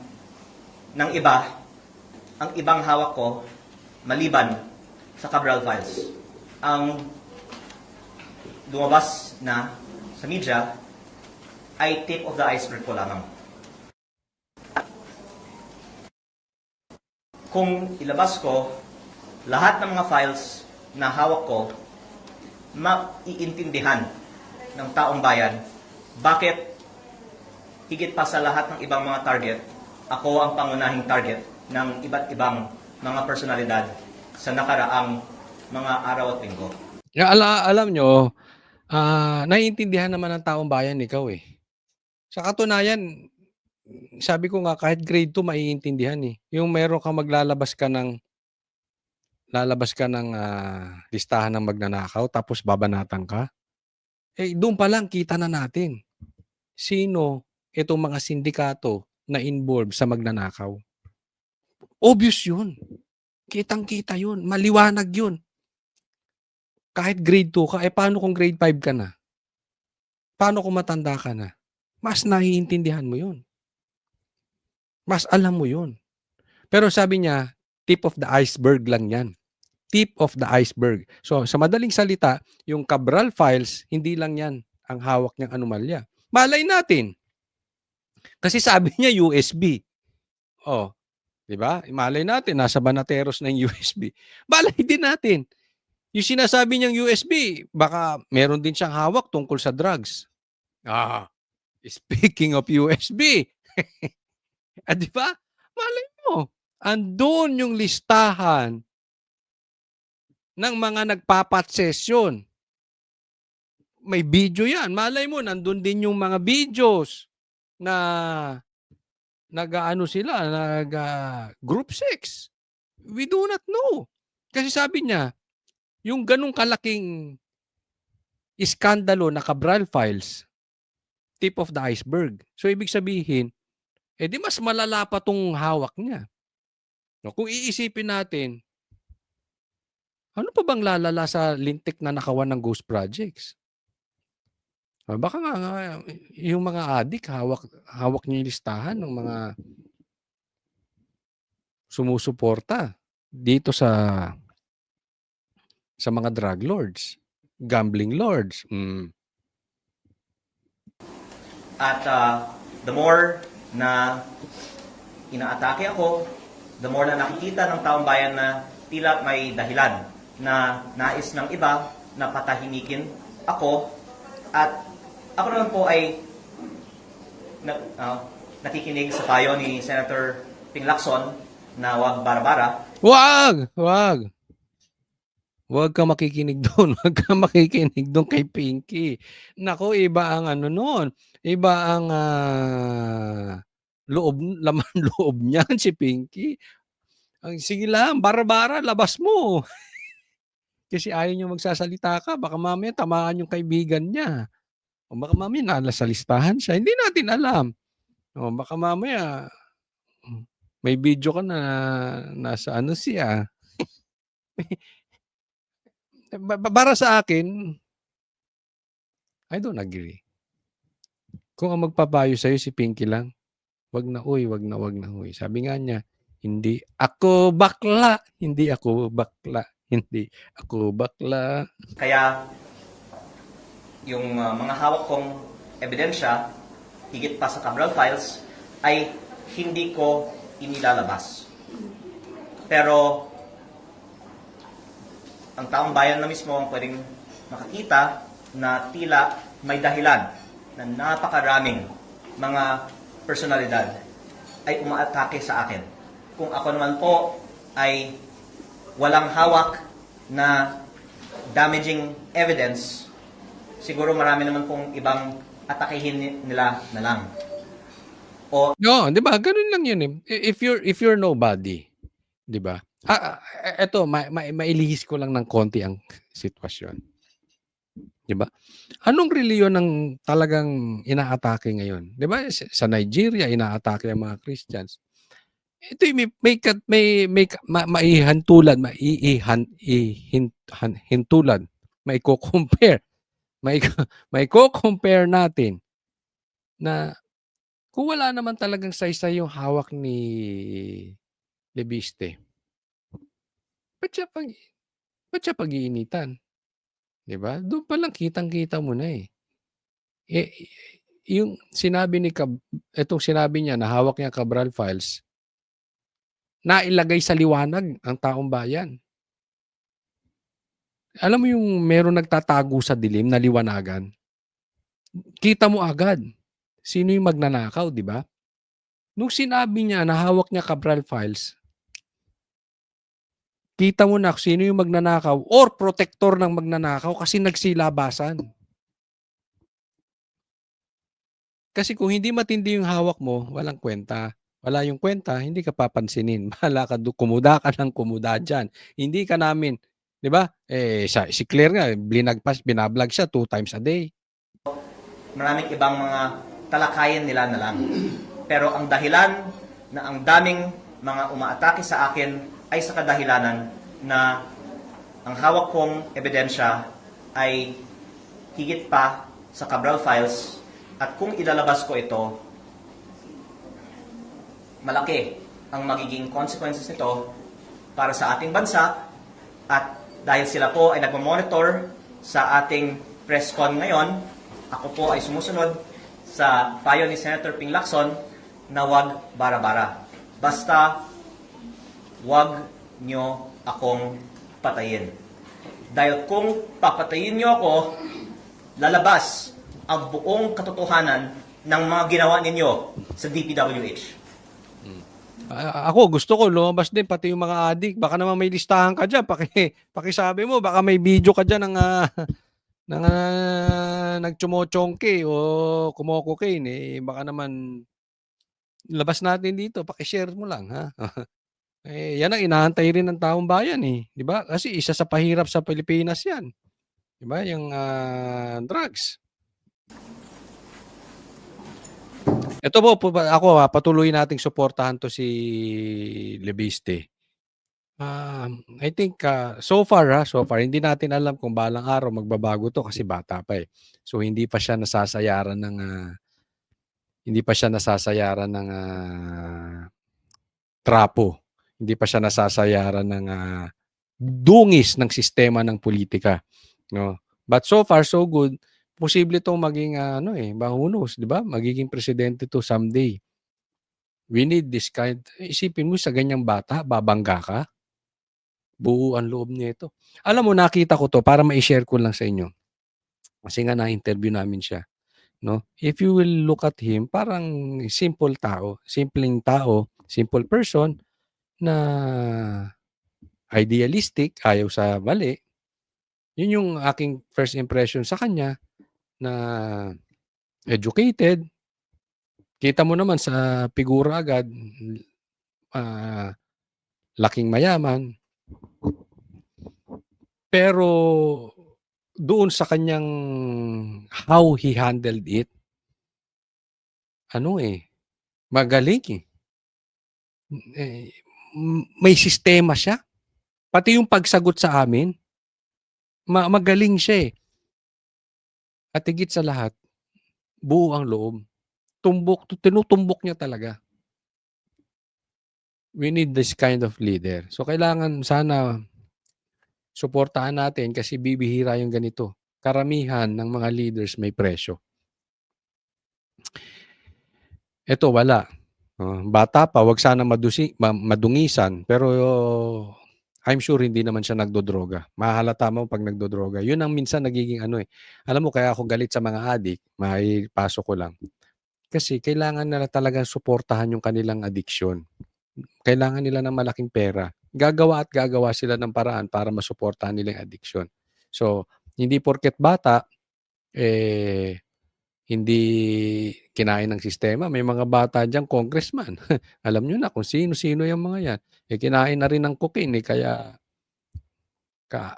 Speaker 9: ng iba ang ibang hawak ko maliban sa Cabral Files. Ang lumabas na sa media ay tip of the iceberg ko lamang. Kung ilabas ko lahat ng mga files na hawak ko, maiintindihan ng taong bayan bakit higit pa sa lahat ng ibang mga target, ako ang pangunahing target ng iba't ibang mga personalidad sa nakaraang mga araw at linggo.
Speaker 1: Alam nyo, naiintindihan naman ng taong bayan ikaw eh. Sa katunayan, sabi ko nga kahit grade 2 maiintindihan eh. Yung meron kang lalabas ka ng listahan ng magnanakaw tapos babanatan ka. Eh doon pa lang kita na natin sino itong mga sindikato na involved sa magnanakaw. Obvious yun. Kitang-kita yun. Maliwanag yun. Kahit grade 2 ka, paano kung grade 5 ka na? Paano kung matanda ka na? Mas naiintindihan mo yun. Mas alam mo yun. Pero sabi niya, tip of the iceberg lang yan. Tip of the iceberg. So, sa madaling salita, yung Cabral Files, hindi lang yan ang hawak niyang anomalya. Malay natin. Kasi sabi niya USB. Oh, di ba? Malay natin, nasa Banateros na yung USB. Malay din natin. Yung sinasabi niyang USB, baka meron din siyang hawak tungkol sa drugs. Speaking of USB. Di ba? Malay mo. Andun yung listahan ng mga nagpapatsesyon. May video yan. Malay mo, nandun din yung mga videos na group sex. We do not know. Kasi sabi niya, yung ganung kalaking iskandalo na Cabral Files, tip of the iceberg. So, ibig sabihin, di mas malala pa tong hawak niya. No, kung iisipin natin, ano pa bang lalala sa lintik na nakawan ng ghost projects? Baka nga yung mga adik, hawak niya yung listahan ng mga sumusuporta dito sa mga drug lords, gambling lords.
Speaker 9: At the more na inaatake ako, the more na nakikita ng taong bayan na tila may dahilan na nais ng iba na patahimikin ako, at ako naman po ay nakikinig sa payo ni Senator Ping Lacson na wag bara-bara.
Speaker 1: Wag! Wag! Huwag kang makikinig do'n, huwag kang makikinig do'n kay Pinky. Naku, iba ang ano no'n, iba ang, laman loob niyan si Pinky. Sige lang, bara-bara labas mo. Kasi ayaw niyang magsasalita ka, baka mamaya tamaan yung kaibigan niya. O baka mamaya nasa listahan siya, hindi natin alam. O baka mamaya, may video ka na nasa ano siya. Para sa akin, I don't agree. Kung ang magpapayo sa'yo si Pinky lang, wag na uy, wag na uy. Sabi nga niya, hindi ako bakla, hindi ako bakla, hindi ako bakla.
Speaker 9: Kaya yung mga hawak kong ebidensya, higit pa sa Cabral Files, ay hindi ko inilalabas. Pero ang taong bayan na mismo ang pwedeng makakita na tila may dahilan na napakaraming mga personalidad ay umaatake sa akin. Kung ako naman po ay walang hawak na damaging evidence, siguro marami naman pong ibang atakehin nila na lang. O
Speaker 1: No, 'di ba? Ganun lang 'yun eh. If you're nobody, 'di ba? Eto mailihis ko lang ng konti ang sitwasyon. 'Di ba? Anong reliyon ang talagang inaatake ngayon? 'Di ba sa Nigeria inaatake ang mga Christians. Ito maihantulan, hintulan, maiko-compare, maiko-compare natin na kung wala naman talagang saysay yung hawak ni Lebiste, ba't siya pag-iinitan, 'di ba? Do'n pa lang kitang-kita mo na eh. Eh, yung sinabi etong sinabi niya na hawak niya Cabral Files, nailagay sa liwanag ang taong bayan. Alam mo yung merong nagtatago sa dilim na liwanagan? Kita mo agad sino yung magnanakaw, 'di ba? Nung sinabi niya na hawak niya Cabral Files, kita mo na sino yung magnanakaw or protector ng magnanakaw kasi nagsilabasan. Kasi kung hindi matindi yung hawak mo, walang kwenta. Wala yung kwenta, hindi ka papansinin. Bahala ka kumuda ka ng kumuda diyan. Hindi ka namin, 'di ba? Si Claire nga binablog siya 2 times a day.
Speaker 9: maraming ibang mga talakayan nila na lang. Pero ang dahilan na ang daming mga umaatake sa akin ay sa kadahilanan na ang hawak kong ebidensya ay higit pa sa Cabral Files at kung ilalabas ko ito, malaki ang magiging consequences nito para sa ating bansa at dahil sila po ay nagmamonitor sa ating press con ngayon, ako po ay sumusunod sa payo ni Senator Ping Lacson na wag bara-bara. Basta wag nyo akong patayin. Dahil kung papatayin nyo ako, lalabas ang buong katotohanan ng mga ginawa ninyo sa DPWH.
Speaker 1: Ako gusto ko lumabas din pati yung mga adik. Baka naman may listahan ka diyan, pakisabi mo baka may video ka diyan ng nagchumochongke o kumo-cocaine baka naman labas natin dito, paki-share mo lang ha. Yan ang inaantay rin ng taong bayan 'di ba? Kasi isa sa pahirap sa Pilipinas 'yan. 'Di ba? Yung drugs. Ito po ako patuloy nating suportahan 'to si Lebiste. I think so far hindi natin alam kung balang araw magbabago 'to kasi bata pa So hindi pa siya nasasayaran ng trapo. Hindi pa siya nasasayaran ng dungis ng sistema ng politika, no? But so far so good. Posible 'tong maging who knows, 'di ba? Magiging presidente 'to someday. We need this kind. Isipin mo sa ganyang bata, babangga ka. Buo ang loob nito. Alam mo nakita ko 'to para mai-share ko lang sa inyo. Kasi nga na-interview namin siya, no? If you will look at him, parang simpleng tao, simple person na idealistic, ayaw sa mali. Yun yung aking first impression sa kanya na educated. Kita mo naman sa figura agad, laking mayaman. Pero doon sa kanyang how he handled it, magaling eh. May sistema siya. Pati yung pagsagot sa amin, magaling siya eh. At higit sa lahat, buo ang loob. Tinutumbok niya talaga. We need this kind of leader. So kailangan sana suportahan natin kasi bibihira yung ganito. Karamihan ng mga leaders may presyo. Ito wala. Bata pa, wag sana madungisan. Pero I'm sure hindi naman siya nagdodroga. Mahalata mo pag nagdodroga. Yun ang minsan nagiging Alam mo, kaya ako galit sa mga adik, may pasok ko lang. Kasi kailangan nila talagang suportahan yung kanilang addiction. Kailangan nila ng malaking pera. Gagawa at gagawa sila ng paraan para masuportahan nila yung addiction. So, hindi porket bata, hindi kinain ng sistema. May mga bata dyan, congressman. Alam nyo na kung sino-sino yung mga yan. Kinain na rin ng cocaine. Kaya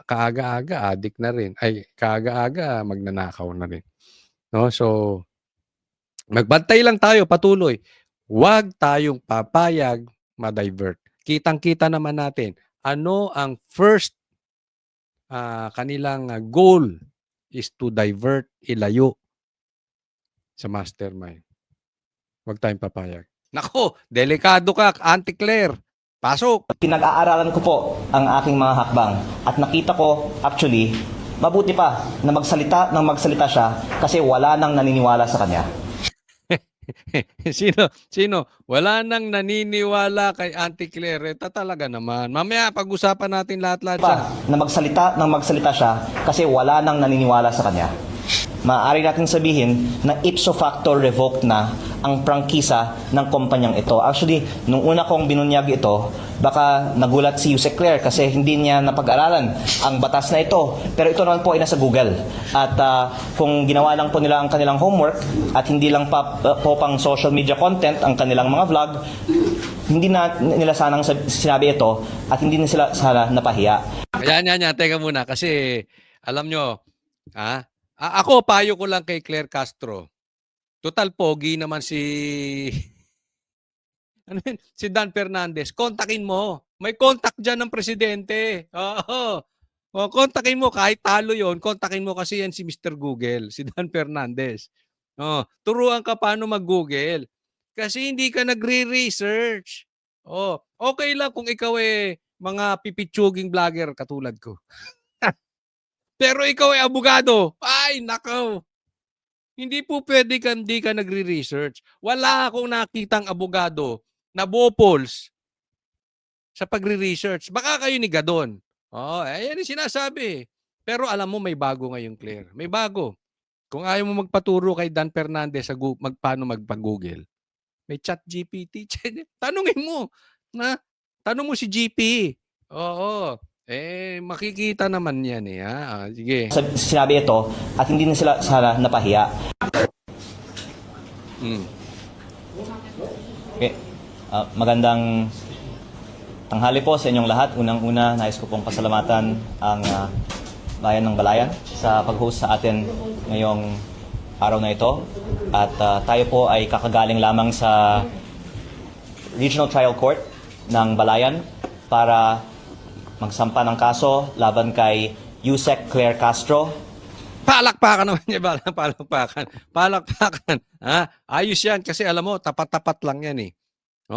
Speaker 1: kaaga-aga, addict na rin. Kaaga-aga, magnanakaw na rin. No? So, magbantay lang tayo patuloy. Huwag tayong papayag ma-divert. Kitang-kita naman natin ano ang first kanilang goal is to divert, ilayo sa mastermind. Huwag tayong papayag. Nako, delikado ka, Auntie Claire. Pasok.
Speaker 9: Pinag-aaralan ko po ang aking mga hakbang at nakita ko actually mabuti pa na magsalita siya kasi wala nang naniniwala sa kanya.
Speaker 1: Sino? Wala nang naniniwala kay Auntie Claire. Talaga naman. Mamaya pag-usapan natin lahat-lahat siya.
Speaker 9: Na magsalita siya kasi wala nang naniniwala sa kanya. Maaari natin sabihin na ipso facto revoked na ang prangkisa ng kumpanyang ito. Actually, nung una kong binunyag ito, baka nagulat si Yusek Claire kasi hindi niya napag-aralan ang batas na ito. Pero ito naman po ay nasa Google. At kung ginawa lang po nila ang kanilang homework at hindi lang po pang social media content ang kanilang mga vlog, hindi na nila sanang sinabi ito at hindi na sila sana napahiya.
Speaker 1: Yan. Teka muna kasi alam nyo, ako, payo ko lang kay Claire Castro. Total pogi naman si Dan Fernandez. Kontakin mo. May contact dyan ng presidente. Oo. Kontakin mo. Kahit talo yon, kontakin mo kasi yan si Mr. Google, si Dan Fernandez. Turuan ka paano mag-Google. Kasi hindi ka nagre-research. Okay lang kung ikaw mga pipitsuging vlogger katulad ko. Pero ikaw ay abogado. Ay, nakaw. Hindi po pwede hindi ka nagre-research. Wala akong nakitang abogado na bopols sa pagre-research. Baka kayo ni Gadon. Yan yung sinasabi. Pero alam mo, may bago ngayong Claire. May bago. Kung ayaw mo magpaturo kay Dan Fernandez sa paano magpa-Google, may chat GPT. Tanungin mo. Tanong mo si GP. Oo. Makikita naman yan sige.
Speaker 9: Sinabi ito at hindi na sila sana napahiya. Okay. Magandang tanghali po sa inyong lahat. Unang-una, nais ko pong pasalamatan ang Bayan ng Balayan sa pag-host sa atin ngayong araw na ito. At tayo po ay kakagaling lamang sa Regional Trial Court ng Balayan para magsampa ng kaso laban kay Yusek Claire Castro.
Speaker 1: Palakpakan naman niya. Palakpakan. Ayos yan kasi alam mo, tapat-tapat lang yan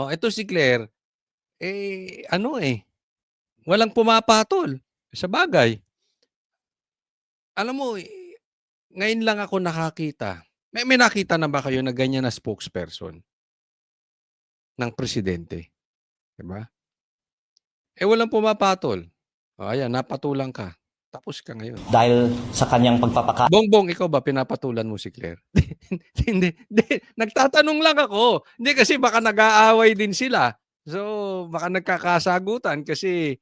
Speaker 1: ito si Claire, walang pumapatol sa bagay. Alam mo, ngayon lang ako nakakita. May nakita na ba kayo na ganyan na spokesperson ng presidente? Diba? Walang pumapatol. Ayan, napatulan ka. Tapos ka ngayon.
Speaker 9: Dahil sa kanyang pagpapaka...
Speaker 1: Bongbong, ikaw ba pinapatulan mo si Claire? Hindi. Nagtatanong lang ako. Hindi kasi baka nag-aaway din sila. So, baka nagkakasagutan kasi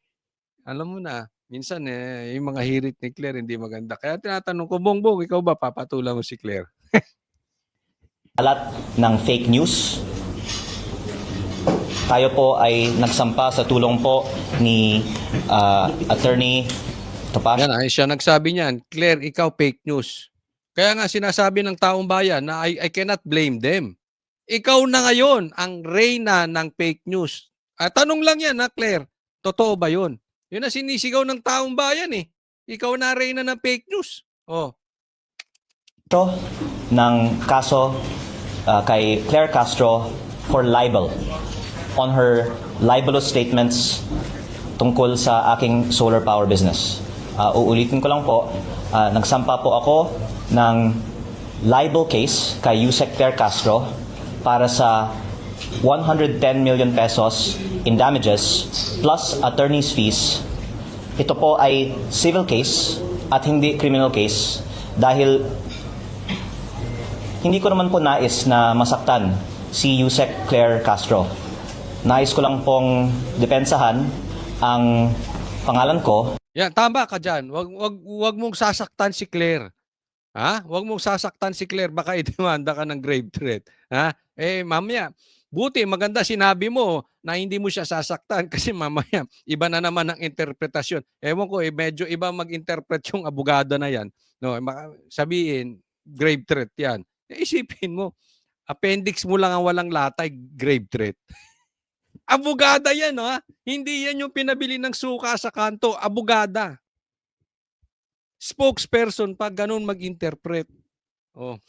Speaker 1: alam mo na, minsan yung mga hirit ni Claire hindi maganda. Kaya tinatanong ko, Bongbong, ikaw ba papatulan mo si Claire?
Speaker 9: Kalat ng fake news. Tayo po ay nagsampa sa tulong po ni Attorney Topacio.
Speaker 1: Yan, siya nagsabi niyan, Claire, ikaw fake news. Kaya nga sinasabi ng taong bayan na I cannot blame them. Ikaw na ngayon ang reyna ng fake news. Tanong lang yan ha, Claire. Totoo ba yun? Yun ang sinisigaw ng taong bayan eh. Ikaw na reyna ng fake news. Oh.
Speaker 9: Ng kaso kay Claire Castro for libel on her libelous statements tungkol sa aking solar power business. Uulitin ko lang po, nagsampa po ako ng libel case kay Yusek Claire Castro para sa 110 million pesos in damages plus attorney's fees. Ito po ay civil case at hindi criminal case dahil hindi ko naman po nais na masaktan si Yusek Claire Castro. Nais ko lang pong depensahan ang pangalan ko.
Speaker 1: Yan, tama ka dyan. Wag mong sasaktan si Claire. Ha? Wag mong sasaktan si Claire, baka idemanda ka ng grave threat. Ha? Mamaya, buti maganda sinabi mo na hindi mo siya sasaktan kasi mamaya iba na naman ang interpretasyon. Ewan ko medyo iba mag-interpret yung abogado na yan. No, sabihin grave threat 'yan. Isipin mo, appendix mo lang ang walang latay, grave threat. Abogada 'yan, ha? Hindi 'yan yung pinabili ng suka sa kanto, abogada. Spokesperson pag ganun mag-interpret. Oh.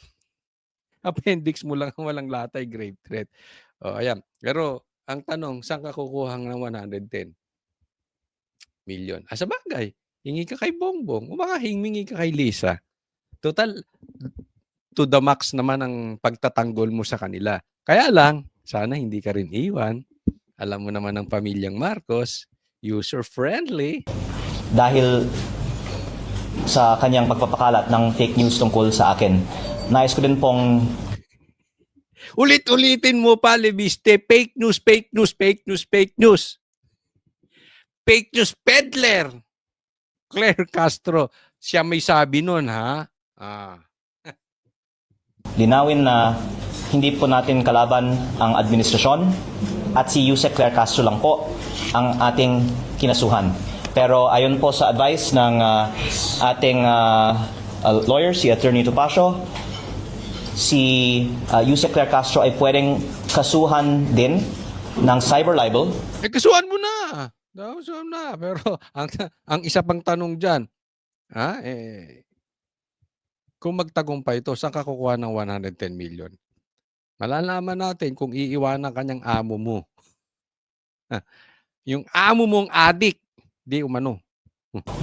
Speaker 1: Appendix mo lang walang latay, grave threat. Oh, ayan. Pero ang tanong, saan ka kukuha ng 110 million? Sa bagay, hingi ka kay Bongbong o baka hingi ka kay Lisa. Total, to the max naman ang pagtatanggol mo sa kanila. Kaya lang, sana hindi ka rin iwan. Alam mo naman ng pamilyang Marcos, user-friendly.
Speaker 9: Dahil sa kanyang pagpapakalat ng fake news tungkol sa akin. Nais ko din pong
Speaker 1: Ulit-ulitin mo pa, Leviste, fake news, fake news, fake news, fake news. Fake news peddler. Claire Castro, siya may sabi nun, ha?
Speaker 9: linawin na hindi po natin kalaban ang administrasyon at si Yusek Claire Castro lang po ang ating kinasuhan. Pero ayon po sa advice ng ating lawyer, si Attorney Topacio, si Yusek Claire Castro ay pwedeng kasuhan din ng cyber libel.
Speaker 1: Kasuhan mo na. Kasuhan na. Pero ang isa pang tanong dyan, kung magtagumpay ito, saan ka kukuha ng 110 million? Malalaman natin kung iiwanan kanyang amo mo. Yung amo mong adik, di umano.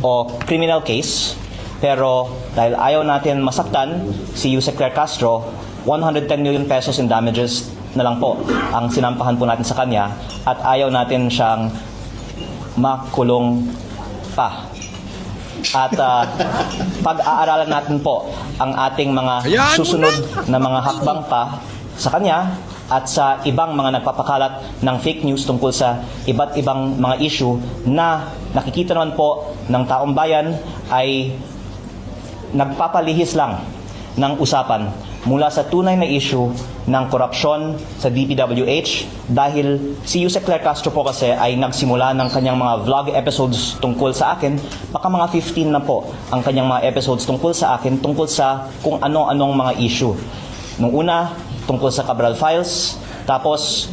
Speaker 9: O criminal case, pero dahil ayaw natin masaktan si Yusek Claire Castro, 110 million pesos in damages na lang po ang sinampahan po natin sa kanya at ayaw natin siyang makulong pa. At pag-aaralan natin po ang ating mga susunod na mga hakbang pa sa kanya at sa ibang mga nagpapakalat ng fake news tungkol sa iba't ibang mga issue na nakikita naman po ng taong bayan ay nagpapalihis lang ng usapan mula sa tunay na issue ng korupsyon sa DPWH dahil si Yusek Claire Castro po kasi ay nagsimula ng kanyang mga vlog episodes tungkol sa akin, baka mga 15 na po ang kanyang mga episodes tungkol sa akin, tungkol sa kung ano-anong mga issue. Nung una, tungkol sa Cabral Files, tapos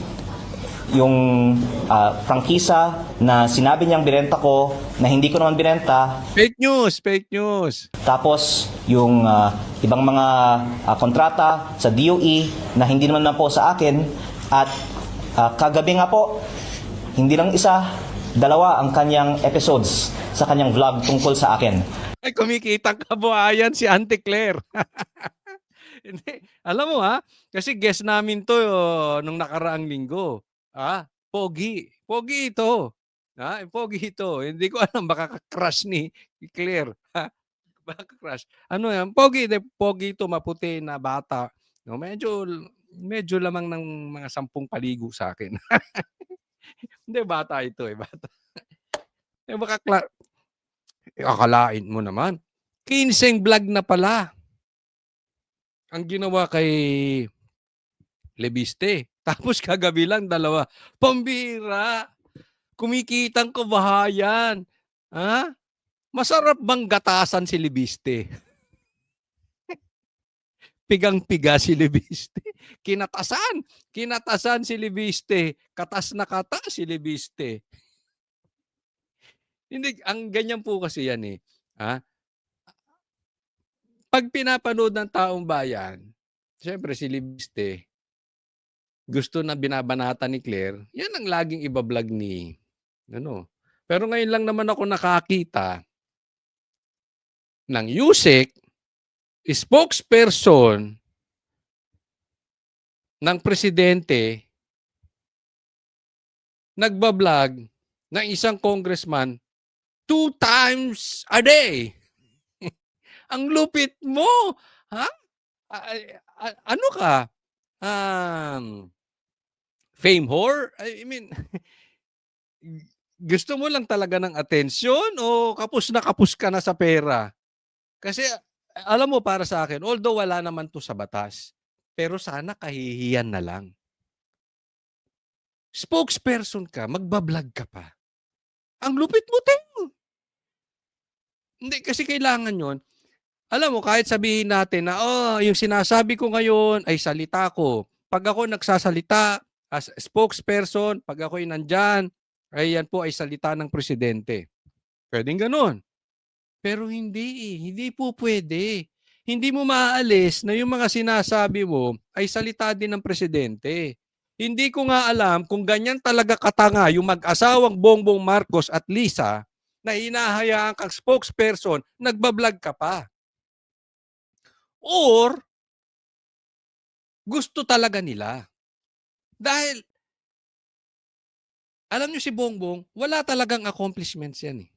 Speaker 9: yung prangkisa na sinabi niyang binenta ko na hindi ko naman binenta.
Speaker 1: Fake news, fake news.
Speaker 9: Tapos yung ibang mga kontrata sa DOE na hindi naman na po sa akin. At kagabi nga po, hindi lang isa, dalawa ang kanyang episodes sa kanyang vlog tungkol sa akin.
Speaker 1: Ay, kumikitang kabuhayan si Auntie Claire. Hindi. Alam mo kasi guest namin to nung nakaraang linggo. Pogi. Pogi ito. Pogi ito. Hindi ko alam, baka crush ni Claire. Baka crush. Ano yan? Pogi ito, maputi na bata. No, medyo lamang ng mga 10 paligo sa akin. Hindi, bata ito eh, bata. Akalain mo naman. 15 vlog na pala ang ginawa kay Lebiste. Tapos kagabi lang, 2. Pambira. Kumikitang kabahayan. Ha? Masarap bang gatasan si Lebiste? Pigang-piga si Lebiste. Kinatasan si Lebiste. Katas na katas si Lebiste. Hindi, ang ganyan po kasi yan eh. Ha? Pag pinapanood ng taong bayan, siyempre si Lebiste, gusto na binabanata ni Claire, yan ang laging ibablog ni, ano. Pero ngayon lang naman ako nakakita ng USEC, spokesperson ng presidente, nagbablog ng isang congressman 2 times a day. Ang lupit mo! Ha? Ano ka? Fame whore? I mean, gusto mo lang talaga ng atensyon o kapos na kapos ka na sa pera? Kasi alam mo, para sa akin, although wala naman to sa batas, pero sana kahihiyan na lang. Spokesperson ka, magbablog ka pa. Ang lupit mo, Teng. Hindi, kasi kailangan yon. Alam mo, kahit sabihin natin na, yung sinasabi ko ngayon ay salita ko. Pag ako nagsasalita as spokesperson, pag ako'y nandyan, ay yan po ay salita ng presidente. Pwedeng ganun. Pero hindi, hindi po pwede. Hindi mo maaalis na yung mga sinasabi mo ay salita din ng presidente. Hindi ko nga alam kung ganyan talaga katanga yung mag-asawang Bongbong Marcos at Lisa na hinahayaan kang spokesperson, nagbablog ka pa. Or, gusto talaga nila. Dahil, alam nyo si Bongbong, wala talagang accomplishments yan eh.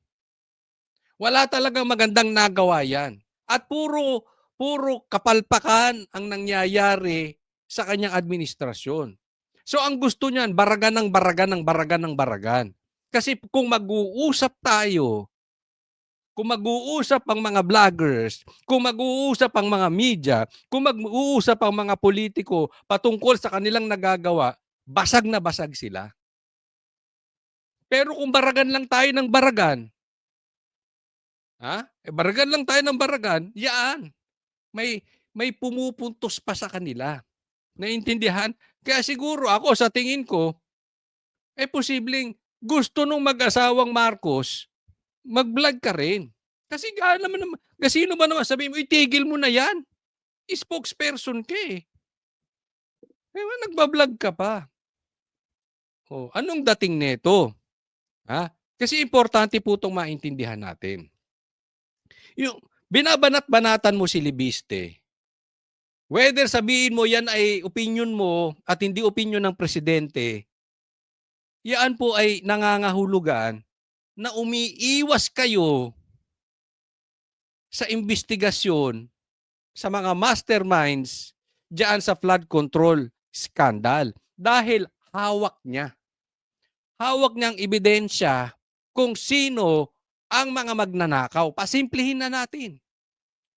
Speaker 1: Wala talagang magandang nagawa yan. At puro kapalpakan ang nangyayari sa kanyang administrasyon. So ang gusto niyan, baragan ng baragan ng baragan ng baragan. Kasi kung mag-uusap tayo, kung mag-uusap ang mga vloggers, kung mag-uusap ang mga media, kung mag-uusap ang mga politiko patungkol sa kanilang nagagawa, basag na basag sila. Pero kung baragan lang tayo ng baragan, baragan lang tayo ng baragan, yaan. May pumupuntos pa sa kanila. Naintindihan? Kaya siguro ako sa tingin ko, posibleng gusto nung mag-asawang Marcos, mag-vlog ka rin. Kasi sino ba naman sabihin mo, itigil mo na yan. Spokesperson ka eh. Nagbablog ka pa. Anong dating neto? Kasi importante po itong maintindihan natin. Yung binabanat-banatan mo si Lebiste, whether sabihin mo yan ay opinion mo at hindi opinion ng presidente, yan po ay nangangahulugan na umiiwas kayo sa investigasyon sa mga masterminds diyan sa flood control scandal. Dahil hawak niya. Hawak niyang ebidensya kung sino ang mga magnanakaw. Pasimplihin na natin.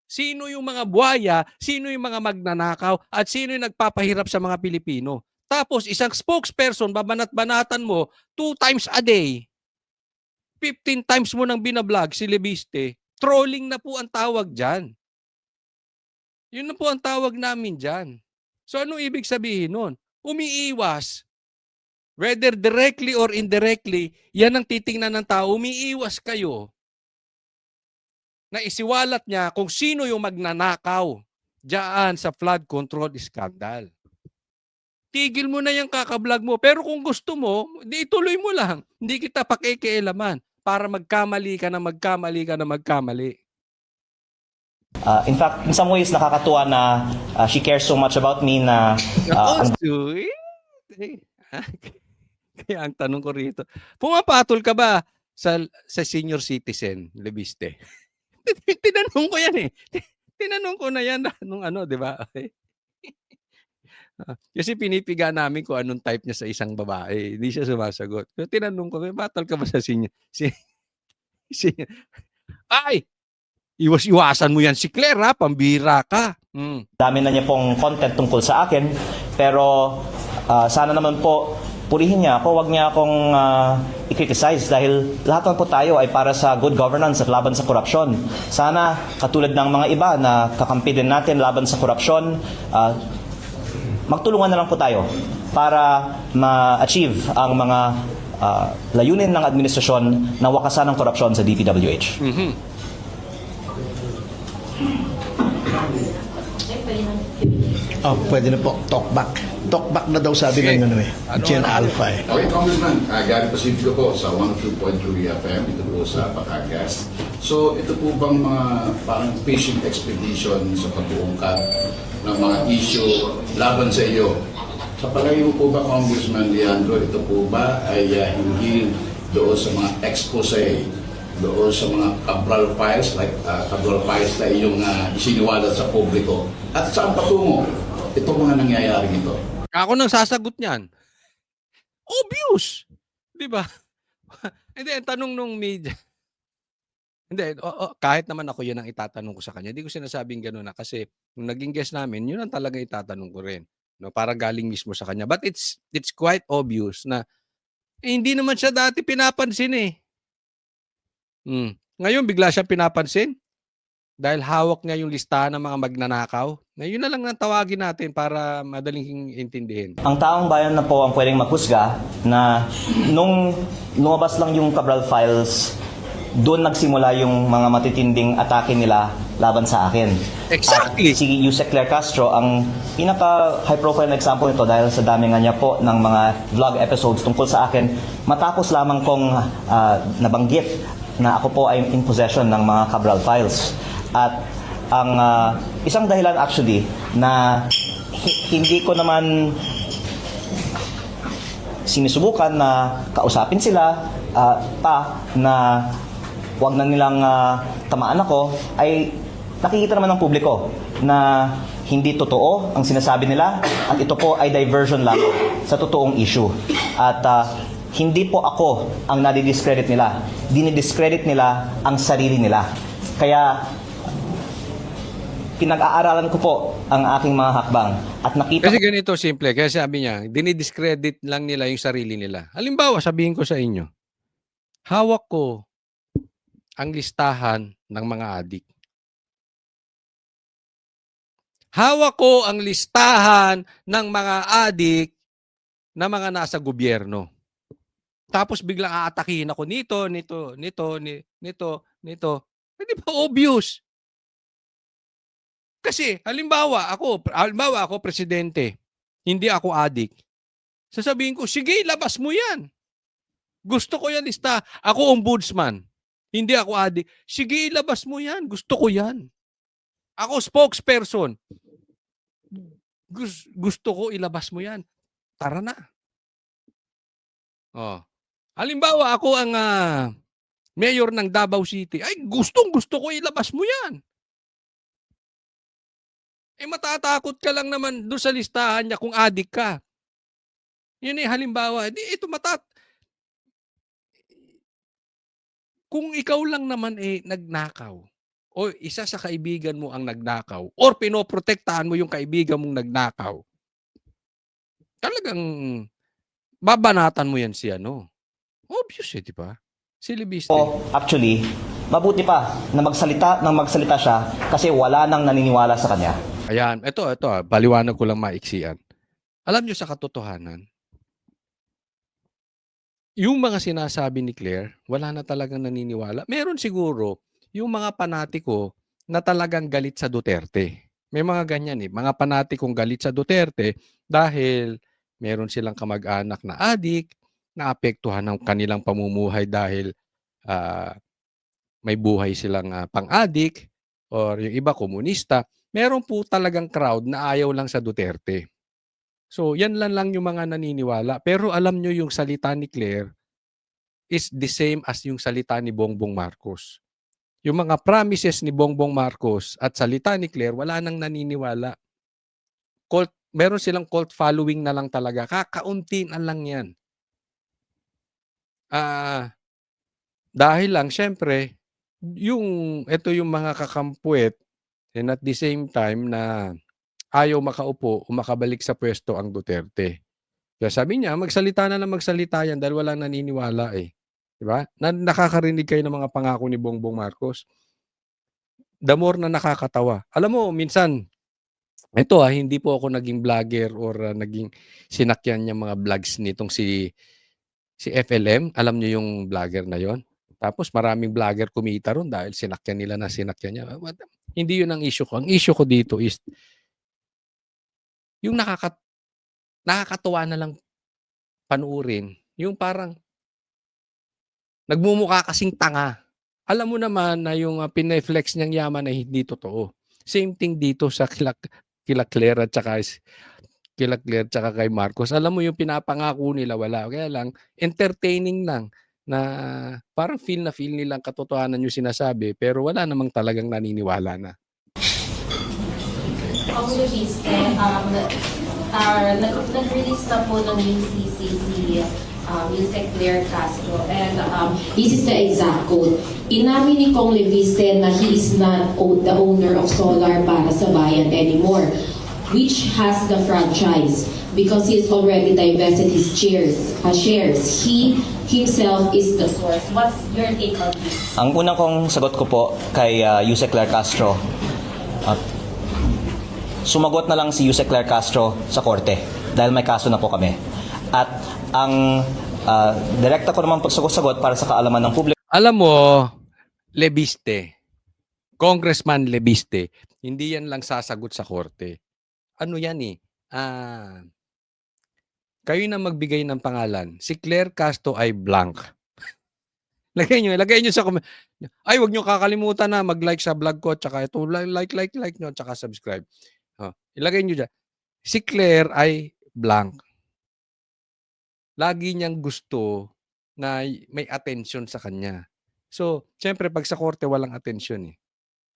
Speaker 1: Sino yung mga buhaya, sino yung mga magnanakaw, at sino yung nagpapahirap sa mga Pilipino. Tapos isang spokesperson, babanat-banatan mo 2 times a day. 15 times mo nang binablog si Lebiste. Trolling na po ang tawag dyan. Yun na po ang tawag namin dyan. So anong ibig sabihin nun? Umiiwas. Whether directly or indirectly, yan ang titingnan ng tao. Umiiwas kayo na isiwalat niya kung sino yung magnanakaw diyan sa flood control scandal. Tigil mo na yung kakablog mo. Pero kung gusto mo, di ituloy mo lang. Hindi kita pakikialaman para magkamali ka na magkamali ka na magkamali.
Speaker 9: In fact, in some ways, nakakatuwa na she cares so much about me na...
Speaker 1: Kaya ang tanong ko rito, pumapatol ka ba sa senior citizen, Lebiste? Tinanong ko yan eh. Tinanong ko na yan nung di ba? Okay. Kasi pinipiga namin kung anong type niya sa isang babae. Hindi siya sumasagot. Pero tinanong ko, "May battle ka ba sa senior?" Senior. Ay! Iwas-iwasan mo yan si Claire ha, pambira ka.
Speaker 9: Dami na niya pong content tungkol sa akin, pero sana naman po purihin niya ako, wag niya akong i-criticize dahil lahat naman po tayo ay para sa good governance at laban sa korupsyon. Sana katulad ng mga iba na kakampi din natin laban sa korupsyon, magtulungan na lang po tayo para ma-achieve ang mga layunin ng administrasyon na wakasan ng korupsyon sa DPWH.
Speaker 10: Pwede na po. Talkback. Talkback na daw sabi ng Gen Alpha eh.
Speaker 11: Okay, Congressman, Gary Pacifico po sa 102.3 FM, ito po sa Batangas. So, ito po bang mga parang fishing expedition sa pag-uungkat ng mga issue laban sa iyo? Sa palagay mo po ba, Congressman Leandro, ito po ba ay hinggil doon sa mga expose, doon sa mga Cabral files, like Cabral files na iyong isiniwalat sa publiko? At saan patungo itong mga nangyayaring ito?
Speaker 1: Ako nang sasagot niyan. Obvious. Di ba? Hindi, ang tanong nung media. Hindi, kahit naman ako yun ang itatanong ko sa kanya. Hindi ko sinasabing gano'n na kasi nung naging guest namin, yun ang talaga itatanong ko rin. No, para galing mismo sa kanya. But it's quite obvious na hindi naman siya dati pinapansin eh. Ngayon, bigla siya pinapansin dahil hawak niya yung listahan ng mga magnanakaw. Na yun na lang ang tawagin natin para madaling intindihin.
Speaker 9: Ang taong bayan na po ang pwedeng maghusga na nung lumabas lang yung Cabral files, doon nagsimula yung mga matitinding atake nila laban sa akin.
Speaker 1: Exactly.
Speaker 9: At si Yusek Claire Castro ang pinaka high profile na example nito dahil sa dami nga niya po ng mga vlog episodes tungkol sa akin matapos lamang kong nabanggit na ako po ay in possession ng mga Cabral files. At ang isang dahilan actually na hindi ko naman sinusubukan na kausapin sila pa na wag na nilang tamaan ako ay nakikita naman ng publiko na hindi totoo ang sinasabi nila at ito po ay diversion lang sa totoong issue. At hindi po ako ang nadi-discredit nila. Dinidiscredit nila ang sarili nila. Kaya pinag-aaralan ko po ang aking mga hakbang at nakita
Speaker 1: Kasi ganito simple. Kaya sabi niya, dinidiscredit lang nila yung sarili nila. Halimbawa, sabihin ko sa inyo, hawak ko ang listahan ng mga adik. Hawak ko ang listahan ng mga adik na mga nasa gobyerno. Tapos biglang aatakihin ako nito. Hindi ba obvious? Kasi halimbawa ako presidente, hindi ako adik. Sasabihin ko, sige, labas mo yan. Gusto ko yan lista. Ako ombudsman. Hindi ako adik. Sige, ilabas mo yan. Gusto ko yan. Ako spokesperson. Gusto ko ilabas mo yan. Tara na. Halimbawa, ako ang mayor ng Davao City. Ay, gusto ko ilabas mo yan. Matatakot ka lang naman doon sa listahan niya kung adik ka. Yun halimbawa. Ito kung ikaw lang naman nagnakaw o isa sa kaibigan mo ang nagnakaw or pinoprotektahan mo yung kaibigan mong nagnakaw, talagang babanatan mo yan si Obvious di ba? Silibiste.
Speaker 9: actually, mabuti pa na magsalita siya kasi wala nang naniniwala sa kanya.
Speaker 1: Ayan, ito, paliwanag ko lang maiksian. Alam nyo sa katotohanan, yung mga sinasabi ni Claire, wala na talagang naniniwala. Meron siguro yung mga panatiko na talagang galit sa Duterte. May mga ganyan mga panatikong galit sa Duterte dahil meron silang kamag-anak na adik, naapektuhan ng kanilang pamumuhay dahil may buhay silang pang-adik or yung iba komunista. Meron po talagang crowd na ayaw lang sa Duterte. So, yan lang yung mga naniniwala. Pero alam nyo yung salita ni Claire is the same as yung salita ni Bongbong Marcos. Yung mga promises ni Bongbong Marcos at salita ni Claire, wala nang naniniwala. meron silang cult following na lang talaga. Kakaunti na lang yan. Dahil lang, syempre, ito yung mga kakampuet, and at the same time na ayaw makaupo o makabalik sa pwesto ang Duterte. Kaya sabi niya, magsalita na lang magsalita yan dahil walang naniniwala eh. Diba? Nakakarinig kayo ng mga pangako ni Bongbong Marcos. The more na nakakatawa. Alam mo, minsan, ito hindi po ako naging vlogger or naging sinakyan niya mga vlogs nitong si FLM. Alam niyo yung vlogger na yon. Tapos maraming vlogger kumita ron dahil sinakyan nila na sinakyan niya. Hindi yun ang issue ko. Ang issue ko dito is yung nakakatuwa na lang panuurin. Yung parang nagmumukha kasing tanga. Alam mo naman na yung pineflex niyang yaman ay hindi totoo. Same thing dito sa kila Claire at saka kay Marcos. Alam mo yung pinapangako nila wala. Kaya lang entertaining lang na parang feel nilang katotohanan yung sinasabi pero wala namang talagang naniniwala na.
Speaker 12: Nag-release na po ng UCC si Yusek Claire Castro and this is the exact quote. Inamin ni Kong Leviste na he is not the owner of Solar para sa Bayan anymore, which has the franchise because he has already divested his shares. He himself is the source. What's your take on this?
Speaker 9: Ang unang kong sagot ko po kay Yusek Claire Castro, sumagot na lang si Yusek Claire Castro sa korte dahil may kaso na po kami. At ang direkta ko naman pagsagot para sa kaalaman ng publiko.
Speaker 1: Alam mo, Leviste, Congressman Leviste, hindi yan lang sasagot sa korte. Ano yan eh? Kayo na magbigay ng pangalan. Si Claire Castro ay blank. Lagay nyo sa comment. Ay, wag nyo kakalimutan na mag-like sa vlog ko, tsaka ito, like nyo, tsaka subscribe. Ilagay nyo dyan. Si Claire ay blank. Lagi niyang gusto na may attention sa kanya. So, syempre, pag sa korte, walang attention eh.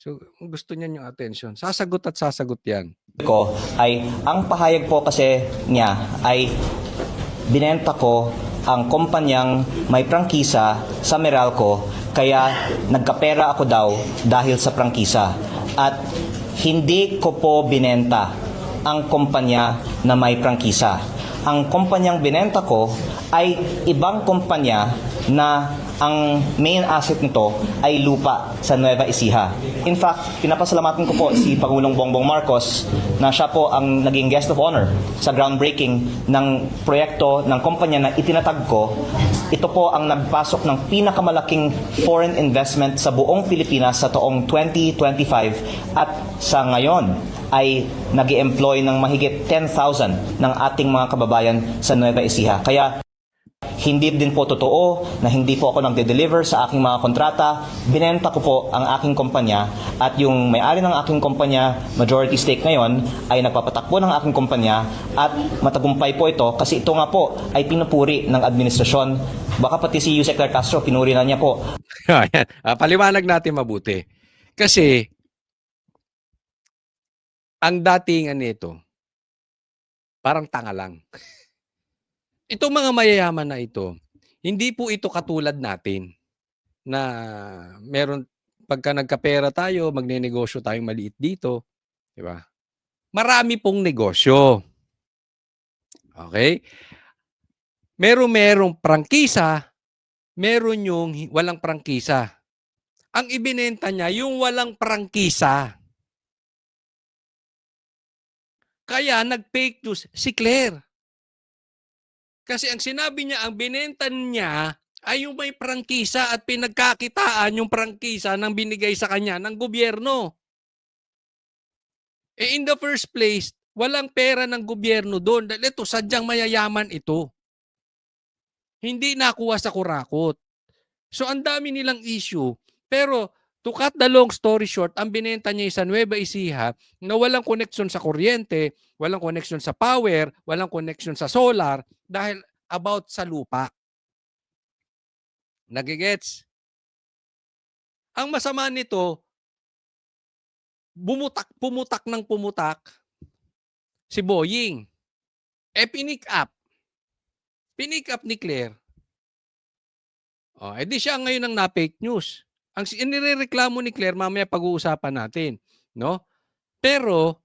Speaker 1: So, gusto niya yung attention. Sasagot at sasagot yan.
Speaker 9: Ko ay, ang pahayag po kasi niya ay binenta ko ang kumpanyang may prangkisa sa Meralco kaya nagkapera ako daw dahil sa prangkisa. At hindi ko po binenta ang kumpanya na may prangkisa. Ang kumpanyang binenta ko ay ibang kumpanya na ang main asset nito ay lupa sa Nueva Ecija. In fact, pinapasalamatan ko po si Pangulong Bongbong Marcos na siya po ang naging guest of honor sa groundbreaking ng proyekto ng kumpanya na itinatag ko. Ito po ang nagpasok ng pinakamalaking foreign investment sa buong Pilipinas sa taong 2025 at sa ngayon ay nag-employ ng mahigit 10,000 ng ating mga kababayan sa Nueva Ecija. Kaya hindi din po totoo na hindi po ako nagde-deliver sa aking mga kontrata. Binenta ko po ang aking kumpanya at yung may-ari ng aking kumpanya, majority stake ngayon, ay nagpapatakbo ng aking kumpanya at matagumpay po ito kasi ito nga po ay pinupuri ng administrasyon. Baka pati si Yusek Claire Castro, pinuri na niya po.
Speaker 1: Paliwanag natin mabuti. Kasi, ang datingan nito, parang tanga lang. Itong mga mayayaman na ito, hindi po ito katulad natin na meron pagka nagkapera tayo, magnenegosyo tayong maliit dito, di ba? Marami pong negosyo. Okay? Merong prangkisa, meron yung walang prangkisa. Ang ibinenta niya, yung walang prangkisa. Kaya nag-fake news si Claire. Kasi ang sinabi niya, ang binenta niya ay yung may prangkisa at pinagkakitaan yung prangkisa ng binigay sa kanya ng gobyerno. In the first place, walang pera ng gobyerno doon. Dahil ito, sadyang mayayaman ito. Hindi nakuha sa kurakot. So, ang dami nilang issue. Pero, to cut the long story short, ang binenta niya sa Nueva Ecija na walang connection sa kuryente, walang connection sa power, walang connection sa solar, dahil about sa lupa. Nagigets? Ang masama nito, pumutak ng pumutak, si Boying. Pinick up. Pinick up ni Claire. Di siya ngayon ang na-fake news. Ang inirereklamo ni Claire, mamaya pag-uusapan natin. No? Pero,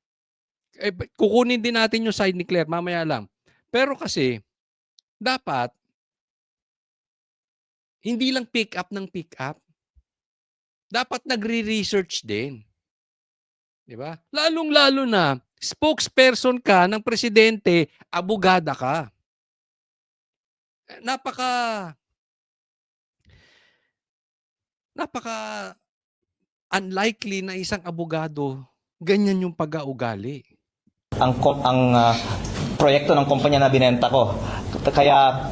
Speaker 1: kukunin din natin yung side ni Claire, mamaya lang. Pero kasi, dapat, hindi lang pick up ng pick up. Dapat nagre-research din. Di ba? Lalong-lalo na, spokesperson ka ng presidente, abogada ka. Napaka unlikely na isang abogado ganyan yung pag-augali.
Speaker 9: Ang proyekto ng kumpanya na binenta ko. Kaya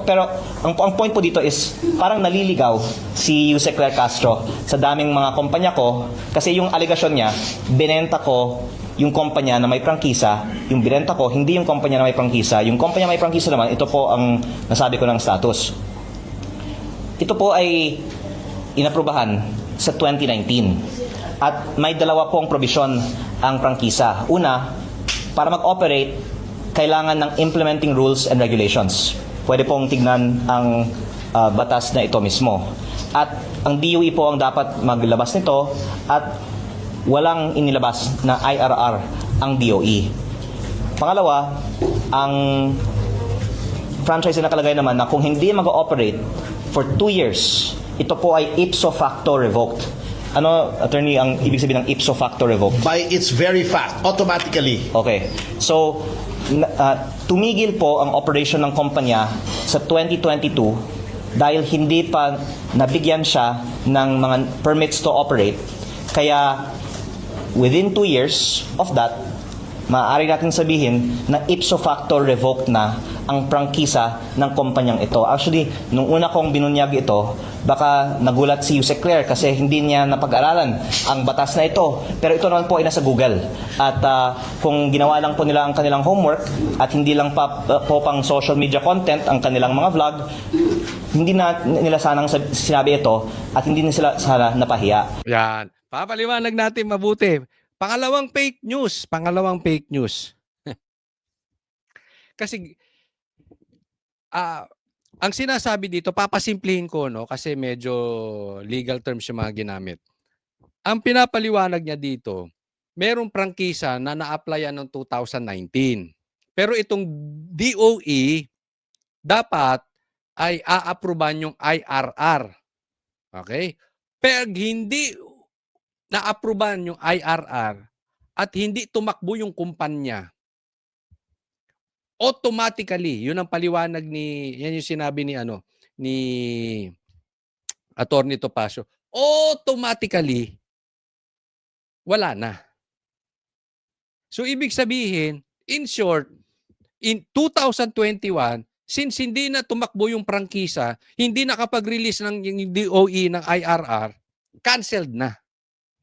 Speaker 9: pero ang point po dito is parang naliligaw si Yusek Claire Castro sa daming mga kumpanya ko kasi yung alegasyon niya, binenta ko yung kumpanya na may prangkisa, yung binenta ko hindi yung kumpanya na may prangkisa. Yung kumpanya na may prangkisa naman, ito po ang nasabi ko ng status. Ito po ay inaprubahan sa 2019. At may dalawa pong probisyon ang prangkisa. Una, para mag-operate, kailangan ng implementing rules and regulations. Pwede pong tignan ang batas na ito mismo. At ang DOE po ang dapat maglabas nito at walang inilabas na IRR ang DOE. Pangalawa, ang franchise na nakalagay naman na kung hindi mag-ooperate for 2 years, ito po ay ipso facto revoked. Ano, attorney, ang ibig sabihin ng ipso facto revoked?
Speaker 10: By its very fact, automatically.
Speaker 9: Okay. So, tumigil po ang operation ng kumpanya sa 2022 dahil hindi pa nabigyan siya ng mga permits to operate. Kaya, within 2 years of that, maaari natin sabihin na ipso facto revoked na ang prangkisa ng kumpanyang ito. Actually, nung una kong binunyag ito, baka nagulat si Yusek Claire kasi hindi niya napag-aralan ang batas na ito. Pero ito naman po ay nasa Google. At kung ginawa lang po nila ang kanilang homework at hindi lang po pang social media content ang kanilang mga vlog, hindi na nila sanang sinabi ito at hindi na sila sana napahiya.
Speaker 1: Yan. Papaliwanag natin mabuti. Pangalawang fake news. Kasi ang sinasabi dito, papasimplihin ko, no, kasi medyo legal terms yung mga ginamit. Ang pinapaliwanag niya dito, merong prangkisa na na-applyan noong 2019. Pero itong DOE dapat ay a-approvean yung IRR. Okay? Pero hindi na-approvean yung IRR at hindi tumakbo yung kumpanya, automatically, yun ang paliwanag yan yung sinabi ni Attorney Topacio, automatically, wala na. So, ibig sabihin, in short, in 2021, since hindi na tumakbo yung prangkisa, hindi nakapag-release ng DOE ng IRR, canceled na.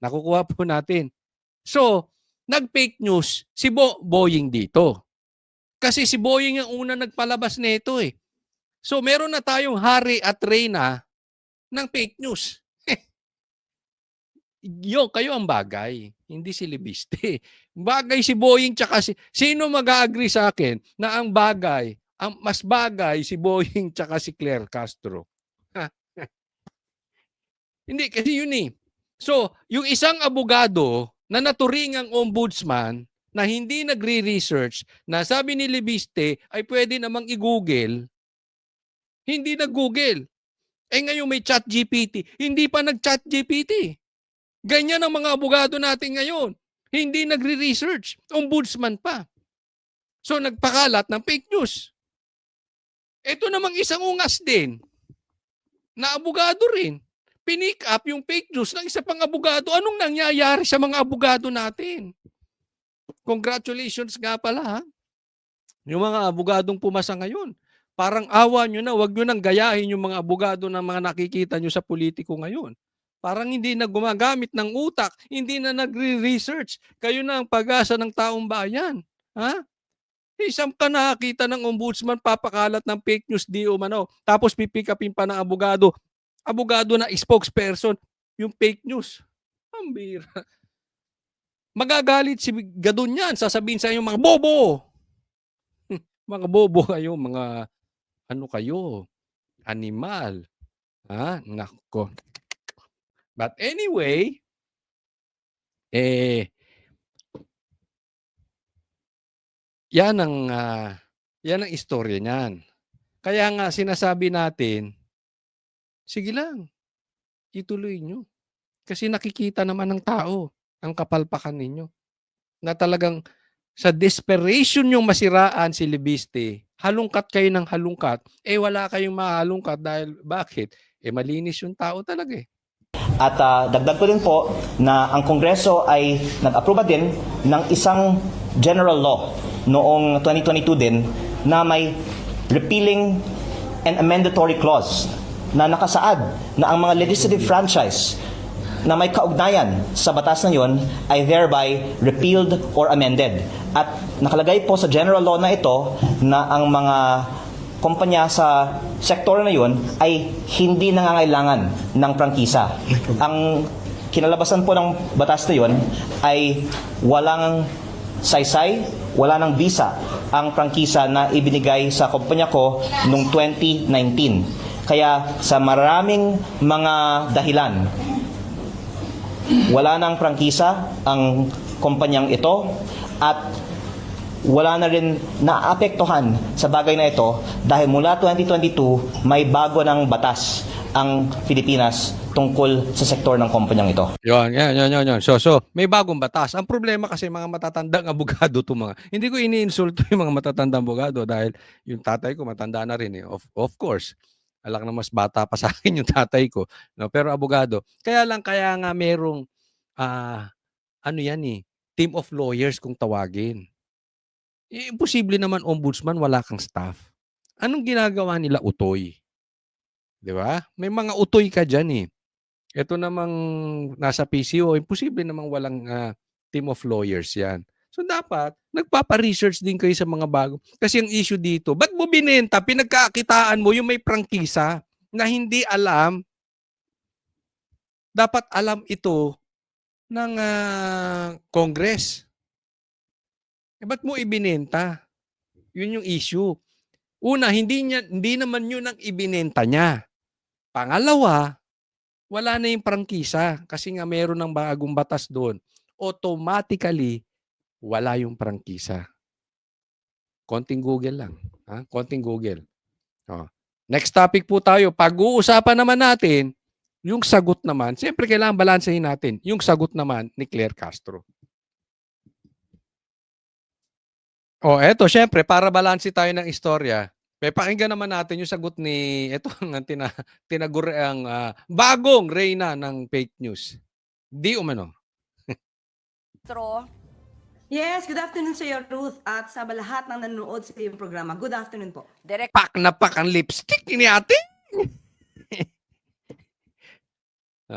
Speaker 1: Nakukuha po natin. So, nag-fake news si Boying dito. Kasi si Boying ang una nagpalabas nito eh. So, meron na tayong hari at reyna ng fake news. Kayo ang bagay, hindi si Libiste. Bagay si Boying tsaka sino mag-agree sa akin na ang mas bagay si Boying tsaka si Claire Castro? Hindi, kasi yun eh. So, yung isang abogado na naturingang ombudsman na hindi nagre-research, na sabi ni Libiste ay pwede namang i-google, hindi nag-google. Ngayon may chat GPT, hindi pa nag-chat GPT. Ganyan ang mga abogado natin ngayon. Hindi nagre-research, ombudsman pa. So, nagpakalat ng fake news. Ito namang isang ungas din, na abogado rin. Pinick up yung fake news ng isa pang abogado. Anong nangyayari sa mga abogado natin? Congratulations nga pala, ha? Yung mga abogadong pumasa ngayon. Parang awa nyo na, wag nyo nang gayahin yung mga abogado na mga nakikita nyo sa politiko ngayon. Parang hindi na gumagamit ng utak, hindi na nagre-research. Kayo na ang pag-asa ng taong bayan. Ha? Isang ka nakakita ng ombudsman, papakalat ng fake news, di umano. Tapos pipick upin pa ng abogado. Abogado na spokesperson, yung fake news. Ang bira. Magagalit si Gadon yan. Sasabihin sa inyo, mga bobo! Mga bobo kayo, mga ano kayo, animal. Ha? Nako. But anyway, yan ang istorya niyan. Kaya nga sinasabi natin, sige lang, ituloy nyo. Kasi nakikita naman ng tao ang kapalpakan ninyo. Na talagang sa desperation yung masiraan si Libiste, halungkat kayo ng halungkat, wala kayong mahalungkat dahil bakit? Malinis yung tao talaga eh.
Speaker 9: At dagdag ko din po na ang Kongreso ay nag-aproba din ng isang general law noong 2022 din na may repealing and amendatory clause na nakasaad na ang mga legislative franchise na may kaugnayan sa batas na yon ay thereby repealed or amended. At nakalagay po sa general law na ito na ang mga kumpanya sa sektor na yon ay hindi nangangailangan ng prangkisa. Ang kinalabasan po ng batas na yon ay walang saysay, wala ng visa ang prangkisa na ibinigay sa kumpanya ko noong 2019. Kaya sa maraming mga dahilan, wala nang prangkisa ang kumpanyang ito at wala na rin naapektuhan sa bagay na ito dahil mula 2022 may bago ng batas ang Pilipinas tungkol sa sektor ng kumpanyang ito.
Speaker 1: Yan. So, may bagong batas. Ang problema kasi mga matatandang abogado to mga. Hindi ko iniinsulto yung mga matatandang abogado dahil yung tatay ko matanda na rin eh. Of course. Alak na mas bata pa sa akin yung tatay ko. No? Pero abogado. Kaya nga merong team of lawyers kung tawagin. Imposible naman ombudsman, wala kang staff. Anong ginagawa nila utoy? Di ba? May mga utoy ka dyan eh. Ito namang nasa PCO, imposible namang walang team of lawyers yan. So dapat, nagpapa-research din kayo sa mga bago. Kasi ang issue dito, ba't mo binenta, pinagkakitaan mo yung may prangkisa na hindi alam, dapat alam ito ng Congress. Ba't mo ibinenta? Yun yung issue. Una, hindi naman yun ang ibinenta niya. Pangalawa, wala na yung prangkisa kasi nga meron ng bagong batas doon. Automatically, wala yung prangkisa. Konting Google lang. Konting Google. Next topic po tayo. Pag-uusapan naman natin, yung sagot naman, siyempre kailangan balansehin natin, yung sagot naman ni Claire Castro. Eto, syempre, para balanse tayo ng istorya, pakinggan naman natin yung sagot ni, ito ang tinaguri ang bagong reyna ng fake news. Di umano.
Speaker 13: Yes, good afternoon sa iyo, Ruth, at sa lahat ng nanonood sa iyong programa. Good afternoon po.
Speaker 1: Pak na pak ang lipstick ni ate.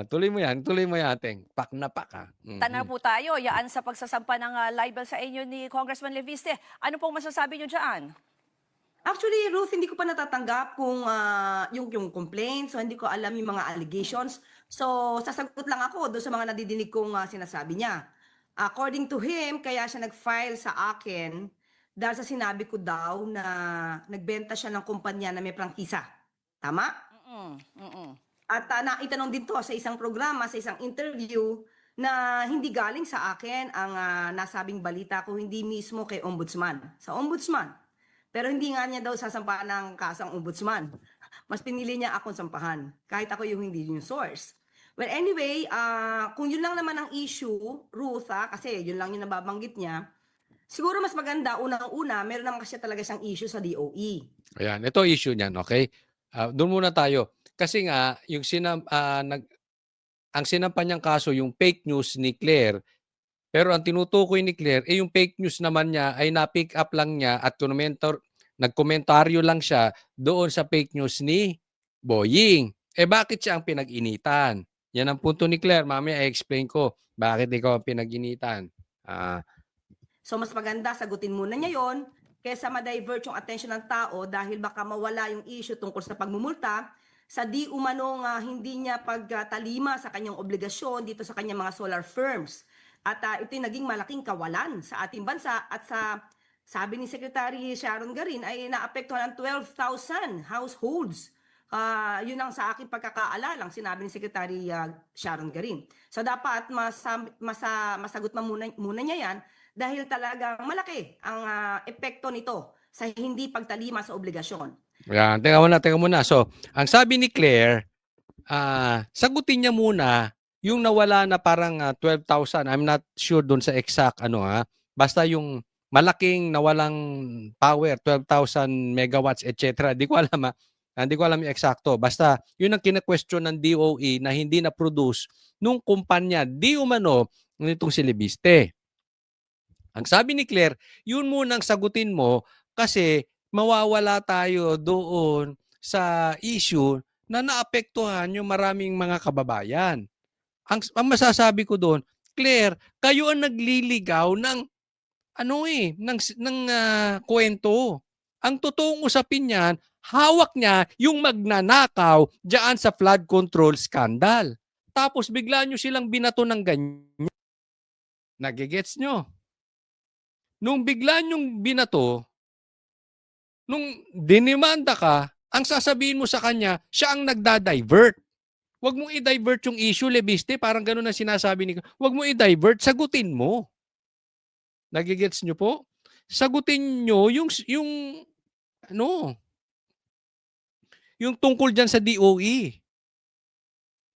Speaker 1: Tuloy mo yan, ating. Pak na pak ha.
Speaker 14: Tanaw po tayo, yaan sa pagsasampa ng libel sa inyo ni Congressman Leviste. Ano pong masasabi nyo dyan?
Speaker 13: Actually, Ruth, hindi ko pa natatanggap kung yung complaint, so hindi ko alam yung mga allegations. So, sasagot lang ako doon sa mga nadidinig kong sinasabi niya. According to him, kaya siya nag-file sa akin dahil sa sinabi ko daw na nagbenta siya ng kumpanya na may prangkisa. Tama? At naitanong din to sa isang programa, sa isang interview, na hindi galing sa akin ang nasabing balita ko, hindi mismo kay Ombudsman. Sa Ombudsman. Pero hindi nga niya daw sasampahan ng kaso ang Ombudsman. Mas pinili niya akong sampahan. Kahit ako yung hindi yung source. Well, anyway, kung yun lang naman ang issue, Ruth, kasi yun lang yung nababanggit niya, siguro mas maganda, unang-una, meron naman kasi talaga siyang issue sa DOE.
Speaker 1: Ayan, ito issue niyan, okay? Doon muna tayo. Kasi nga, yung ang sinampa niyang kaso, yung fake news ni Claire, pero ang tinutukoy ni Claire, yung fake news naman niya ay na-pick up lang niya at nagkomentaryo lang siya doon sa fake news ni Boying. Bakit siya ang pinag-initan? Yan ang punto ni Claire. Mamaya i-explain ko bakit ikaw ang pinag-initan.
Speaker 13: So mas maganda, sagutin muna niya yon kaysa ma-divert yung attention ng tao dahil baka mawala yung issue tungkol sa pagmumulta sa di umanong hindi niya pagtalima sa kanyang obligasyon dito sa kanyang mga solar firms At ito'y naging malaking kawalan sa ating bansa at sabi ni Secretary Sharon Garin ay naapektuhan ng 12,000 households. Yun ang sa akin pagkakaalalang sinabi ni Secretary Sharon Garin. So dapat masagot muna niya yan dahil talagang malaki ang epekto nito sa hindi pagtalima sa obligasyon.
Speaker 1: Yan, teka muna. So, ang sabi ni Claire, sagutin niya muna yung nawala na parang 12,000. I'm not sure doon sa exact Basta yung malaking nawalang power, 12,000 megawatts, etc. Hindi ko alam Hindi ko alam yung eksakto. Basta yun ang kina-question ng DOE na hindi na-produce nung kumpanya di umano nitong si Leviste. Ang sabi ni Claire, yun munang sagutin mo kasi mawawala tayo doon sa issue na naapektuhan yung maraming mga kababayan. Ang masasabi ko doon, Claire, kayo ang nagliligaw ng kwento. Ang totoong usapin niyan, hawak niya yung magnanakaw diyan sa flood control scandal. Tapos bigla nyo silang binato ng ganyan. Nagigets nyo? Nung bigla nyong binato, nung dinimanda ka, ang sasabihin mo sa kanya, siya ang nagda-divert. Huwag mong i-divert yung issue, Leviste. Parang ganun ang sinasabi ni. Huwag mong i-divert, sagutin mo. Nagigets nyo po? Sagutin nyo yung tungkol dyan sa DOE.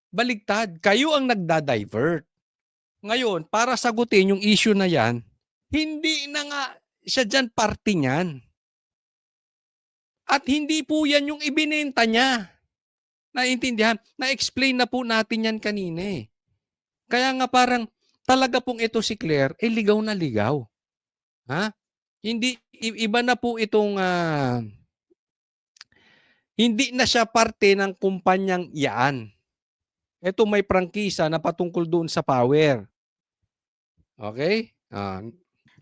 Speaker 1: Baligtad, kayo ang nagda-divert. Ngayon, para sagutin yung issue na yan, hindi na nga siya dyan parte niyan. At hindi po yan yung ibinenta niya. Naintindihan? Na-explain na po natin yan kanina eh. Kaya nga parang talaga pong ito si Claire, ligaw na ligaw. Ha? Hindi, iba na po itong, hindi na siya parte ng kumpanyang iyan. Ito may prangkisa na patungkol doon sa power. Okay?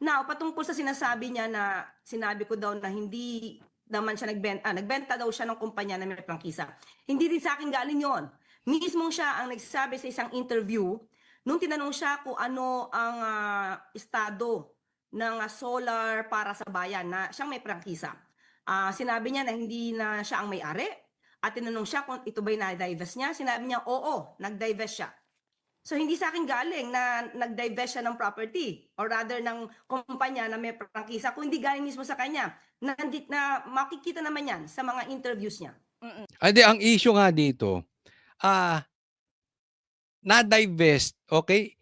Speaker 13: Now, patungkol sa sinasabi niya na sinabi ko daw na hindi naman siya nagbenta daw siya ng kumpanya na may prangkisa. Hindi din sa akin galing yon. Mismong siya ang nagsasabi sa isang interview nung tinanong siya kung ano ang estado ng solar para sa bayan na siyang may prangkisa. Sinabi niya na hindi na siya ang may-ari at tinanong siya kung ito ba'y na-divest niya. Sinabi niya, oo, nag-divest siya. So hindi sa akin galing na nag-divest siya ng property or rather ng kumpanya na may prangkisa, kung hindi galing mismo sa kanya. Na makikita naman yan sa mga interviews niya.
Speaker 1: Ang issue nga dito, na-divest, okay?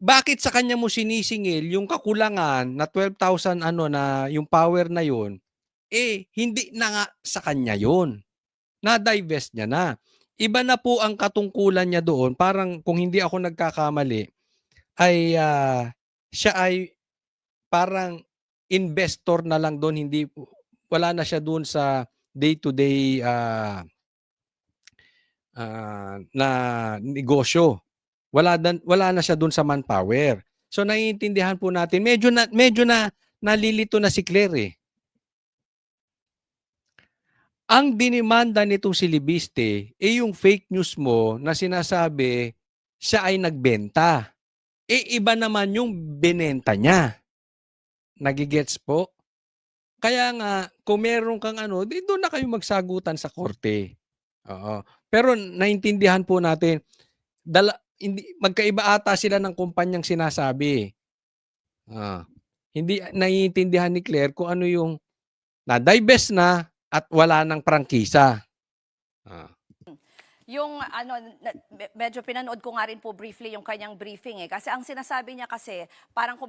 Speaker 1: Bakit sa kanya mo sinisingil yung kakulangan na 12,000 na yung power na yun, hindi na nga sa kanya yun. Na-divest niya na. Iba na po ang katungkulan niya doon. Parang kung hindi ako nagkakamali, ay siya ay parang investor na lang doon. Wala na siya doon sa day-to-day na negosyo. Wala na siya doon sa manpower. So naiintindihan po natin. Medyo na nalilito na si Claire eh. Ang dinimanda nitong si Leviste yung fake news mo na sinasabi siya ay nagbenta. Iba naman yung binenta niya. Nagigets po? Kaya nga, kung meron kang doon na kayo magsagutan sa korte. Oo. Pero naintindihan po natin, magkaiba ata sila ng kumpanyang sinasabi. Hindi naiintindihan ni Claire kung ano yung na-divest na at wala ng prangkisa.
Speaker 14: Yung medyo pinanood ko nga rin po briefly yung kanyang briefing eh. Kasi ang sinasabi niya kasi, parang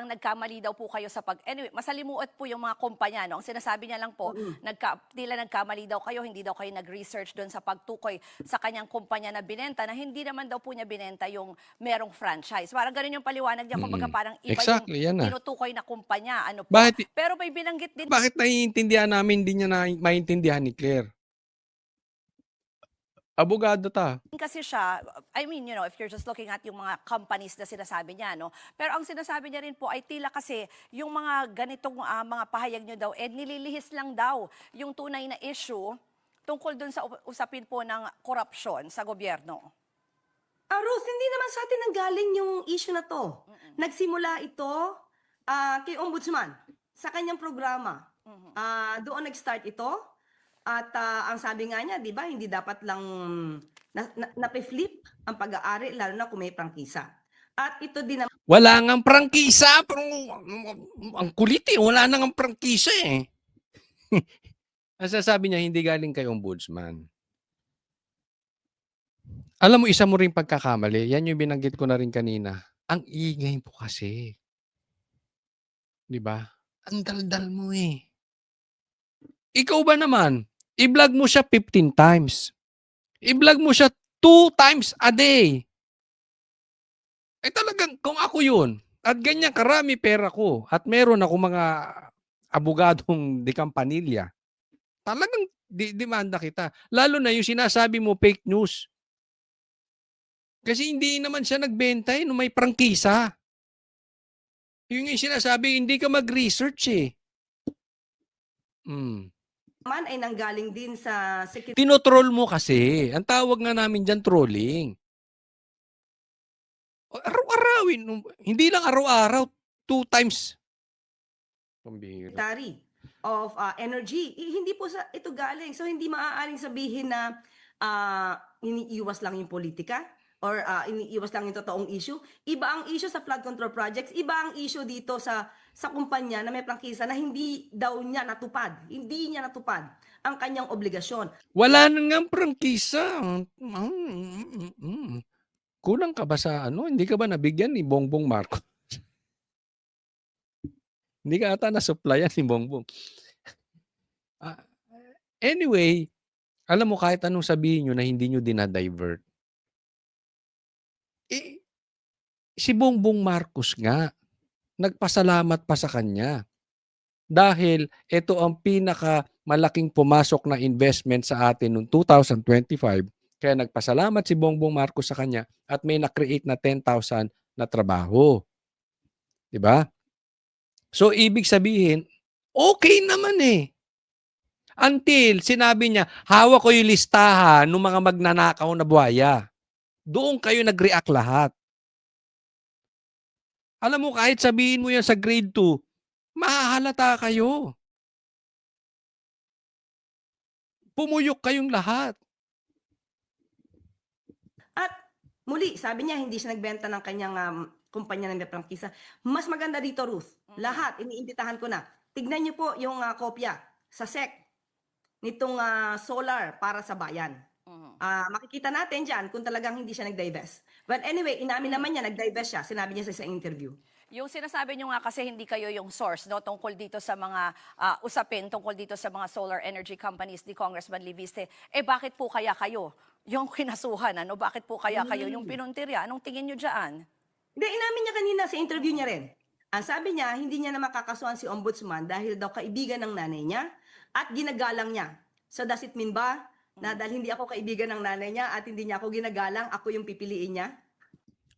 Speaker 14: nagkamali daw po kayo sa anyway, masalimuot po yung mga kumpanya, no? Ang sinasabi niya lang po, tila nagkamali daw kayo, hindi daw kayo nag-research doon sa pagtukoy sa kanyang kumpanya na binenta, na hindi naman daw po niya binenta yung merong franchise. Parang ganun yung paliwanag niya, parang iba
Speaker 1: exactly,
Speaker 14: yung
Speaker 1: yan
Speaker 14: tinutukoy na kumpanya. Pero may binanggit din.
Speaker 1: Bakit naiintindihan namin, hindi niya maintindihan ni Claire? Abogado ta.
Speaker 14: Kasi siya, I mean, if you're just looking at yung mga companies na sinasabi niya, no? Pero ang sinasabi niya rin po ay tila kasi yung mga ganitong mga pahayag niyo daw, nililihis lang daw yung tunay na issue tungkol dun sa usapin po ng korupsyon sa gobyerno.
Speaker 13: Ruth, hindi naman sa atin nanggaling yung issue na to. Nagsimula ito kay Ombudsman sa kanyang programa. Doon nag-start ito. At ang sabi nga niya, di ba, hindi dapat lang nape-flip ang pag-aari, lalo na kung may prangkisa. At ito din naman,
Speaker 1: Wala ngang prangkisa. Ang kulit eh. Wala nang prangkisa eh. Ang sasabi niya, hindi galing kay Ombudsman. Alam mo, isa mo ring pagkakamali. Yan yung binanggit ko na rin kanina. Ang ingay po kasi. Di ba? Ang daldal mo eh. Ikaw ba naman, i-vlog mo siya 15 times. I-vlog mo siya 2 times a day. Eh talagang, kung ako yun, at ganyan karami pera ko, at meron ako mga abogadong de Campanilla, talagang demanda kita. Lalo na yung sinasabi mo fake news. Kasi hindi naman siya nagbenta nung may prangkisa. Yung sinasabi, hindi ka mag-research eh.
Speaker 13: ay nanggaling din sa security.
Speaker 1: Tinotroll mo kasi. Ang tawag nga namin dyan, trolling. Araw-arawin. Hindi lang araw-araw. 2 times. Pambihira.
Speaker 13: Secretary of Energy. Hindi po sa ito galing. So hindi maaaring sabihin na iniiwas lang yung politika or iniiwas lang yung totoong issue. Iba ang issue sa flood control projects, iba ang issue dito sa kumpanya na may prangkisa na hindi daw niya natupad. Hindi niya natupad ang kanyang obligasyon.
Speaker 1: Wala na nga prangkisa. Kulang ka ba sa ano? Hindi ka ba nabigyan ni Bongbong Marcos? Hindi ka ata na-supplyan ni Bongbong. Anyway, alam mo kahit anong sabihin nyo na hindi nyo dinadivert. Si Bongbong Marcos nga, nagpasalamat pa sa kanya. Dahil ito ang pinakamalaking pumasok na investment sa atin noong 2025. Kaya nagpasalamat si Bongbong Marcos sa kanya at may na-create na 10,000 na trabaho. Diba? So, ibig sabihin, okay naman eh. Until sinabi niya, hawak ko yung listahan ng mga magnanakaw na buhaya. Doon kayo nag-react lahat. Alam mo, kahit sabihin mo yan sa grade 2, mahahalata kayo. Pumuyok kayong lahat.
Speaker 13: At muli, sabi niya hindi siya nagbenta ng kanyang kumpanya ng prangkisa. Mas maganda dito, Ruth. Lahat, iniimbitahan ko na. Tignan niyo po yung kopya sa SEC nitong solar para sa bayan. Makikita natin dyan kung talagang hindi siya nag-divest. But anyway, inamin naman niya, nag-divest siya. Sinabi niya sa isang interview.
Speaker 14: Yung sinasabi nyo nga kasi hindi kayo yung source no tungkol dito sa mga usapin tungkol dito sa mga solar energy companies ni Congressman Leviste. Bakit po kaya kayo yung kinasuhan? Ano? Bakit po kaya kayo yung pinuntirya? Anong tingin nyo dyan?
Speaker 13: Hindi, inamin niya kanina sa interview niya rin. Ang sabi niya, hindi niya na makakasuhan si Ombudsman dahil daw kaibigan ng nanay niya at ginagalang niya. So does it mean ba na dahil hindi ako kaibigan ng nanay niya at hindi niya ako ginagalang, ako yung pipiliin niya?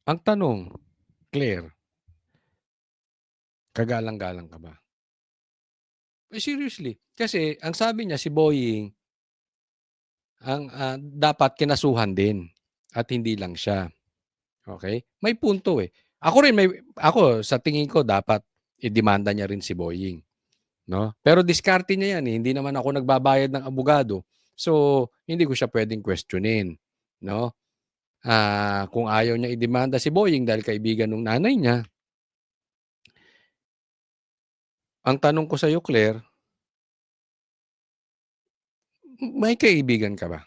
Speaker 1: Ang tanong, Claire, kagalang-galang ka ba? Seriously. Kasi ang sabi niya si Boying, ang dapat kinasuhan din at hindi lang siya. Okay? May punto eh. Ako sa tingin ko dapat idemanda niya rin si Boying. No? Pero diskarte niya yan eh. Hindi naman ako nagbabayad ng abogado. So, hindi ko siya pwedeng questionin. No? Kung ayaw niya idemanda si Boying dahil kaibigan ng nanay niya, ang tanong ko sa iyo, Claire, may kaibigan ka ba?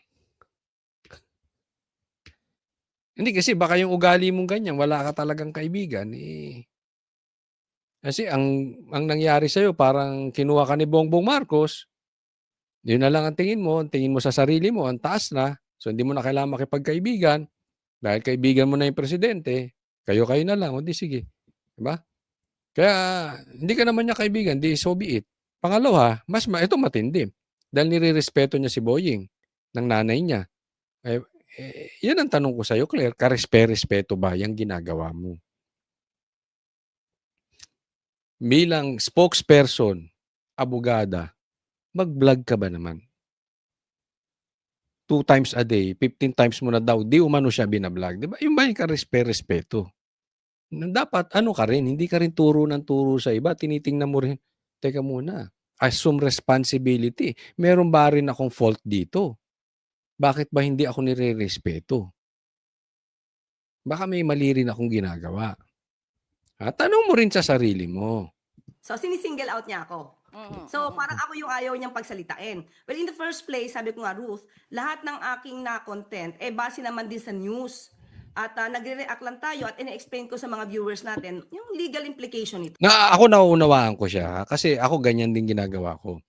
Speaker 1: Hindi kasi baka yung ugali mong ganyan, wala ka talagang kaibigan. Kasi ang nangyari sa'yo, parang kinuha ka ni Bongbong Marcos, yun na lang ang tingin mo sa sarili mo, ang taas na. So hindi mo na kailangan makipagkaibigan. Dahil kaibigan mo na yung presidente, kayo-kayo na lang, o di sige. Diba? Kaya, hindi ka naman niya kaibigan, di so be it. Pangalawa, ito matindi. Dahil nire-respeto niya si Boying, ng nanay niya. Yan ang tanong ko sa iyo, Claire, karespe-respeto ba yung ginagawa mo? Bilang spokesperson, abogada, mag-vlog ka ba naman? 2 times a day, 15 times mo na daw, di umano siya binablog. Di ba? Yung ba yung respeto? Dapat ano ka rin, hindi ka rin turo ng turo sa iba. Tinitingnan mo rin, teka muna, assume responsibility. Meron ba rin akong fault dito? Bakit ba hindi ako nire-respeto? Baka may mali rin akong ginagawa. Tanong mo rin sa sarili mo.
Speaker 13: So, sinisingle out niya ako. So, parang ako yung ayaw niyang pagsalitain. Well, in the first place, sabi ko nga, Ruth, lahat ng aking na-content, base naman din sa news. At nagre-react lang tayo at ina-explain ko sa mga viewers natin yung legal implication nito.
Speaker 1: Ako nauunawaan ko siya kasi ako ganyan din ginagawa ko.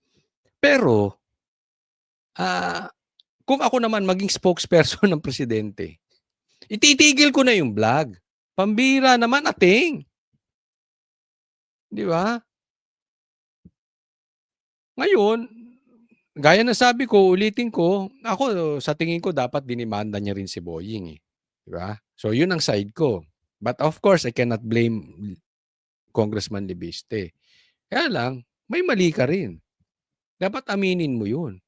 Speaker 1: Pero, kung ako naman maging spokesperson ng presidente, ititigil ko na yung vlog. Pambira naman, ating. Di ba? Ngayon, gaya na sabi ko, ulitin ko, ako sa tingin ko dapat dinimanda niya rin si Boying eh. Di ba? So yun ang side ko. But of course, I cannot blame Congressman Libiste. Kaya lang, may mali ka rin. Dapat aminin mo yun.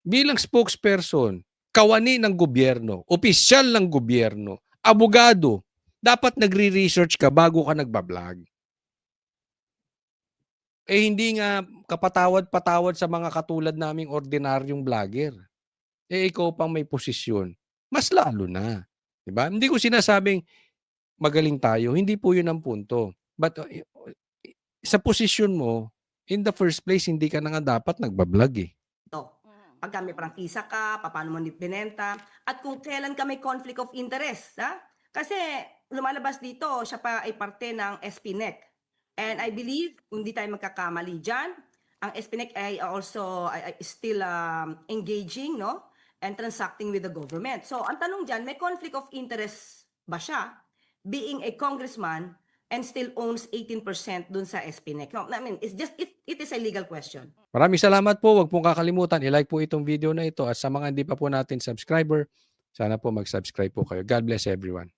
Speaker 1: Bilang spokesperson, kawani ng gobyerno, opisyal ng gobyerno, abogado, dapat nagre-research ka bago ka nagbablog. Hindi nga kapatawad-patawad sa mga katulad naming ordinaryong vlogger. Ikaw pang may posisyon. Mas lalo na. Diba? Hindi ko sinasabing magaling tayo. Hindi po yun ang punto. But sa posisyon mo, in the first place, hindi ka na nga dapat nagbablog eh.
Speaker 13: Pagka may prangkisa ka, paano mo binenta, at kung kailan ka may conflict of interest. Kasi lumalabas dito, siya pa ay parte ng SPNEC. And I believe, hindi tayo magkakamali dyan, ang SPNEC ay also still engaging, no? And transacting with the government. So, ang tanong dyan, may conflict of interest ba siya being a congressman and still owns 18% dun sa SPNEC? No, I mean, it is a legal question.
Speaker 1: Maraming salamat po. Huwag pong kakalimutan. I-like po itong video na ito. At sa mga hindi pa po natin subscriber, sana po mag-subscribe po kayo. God bless everyone.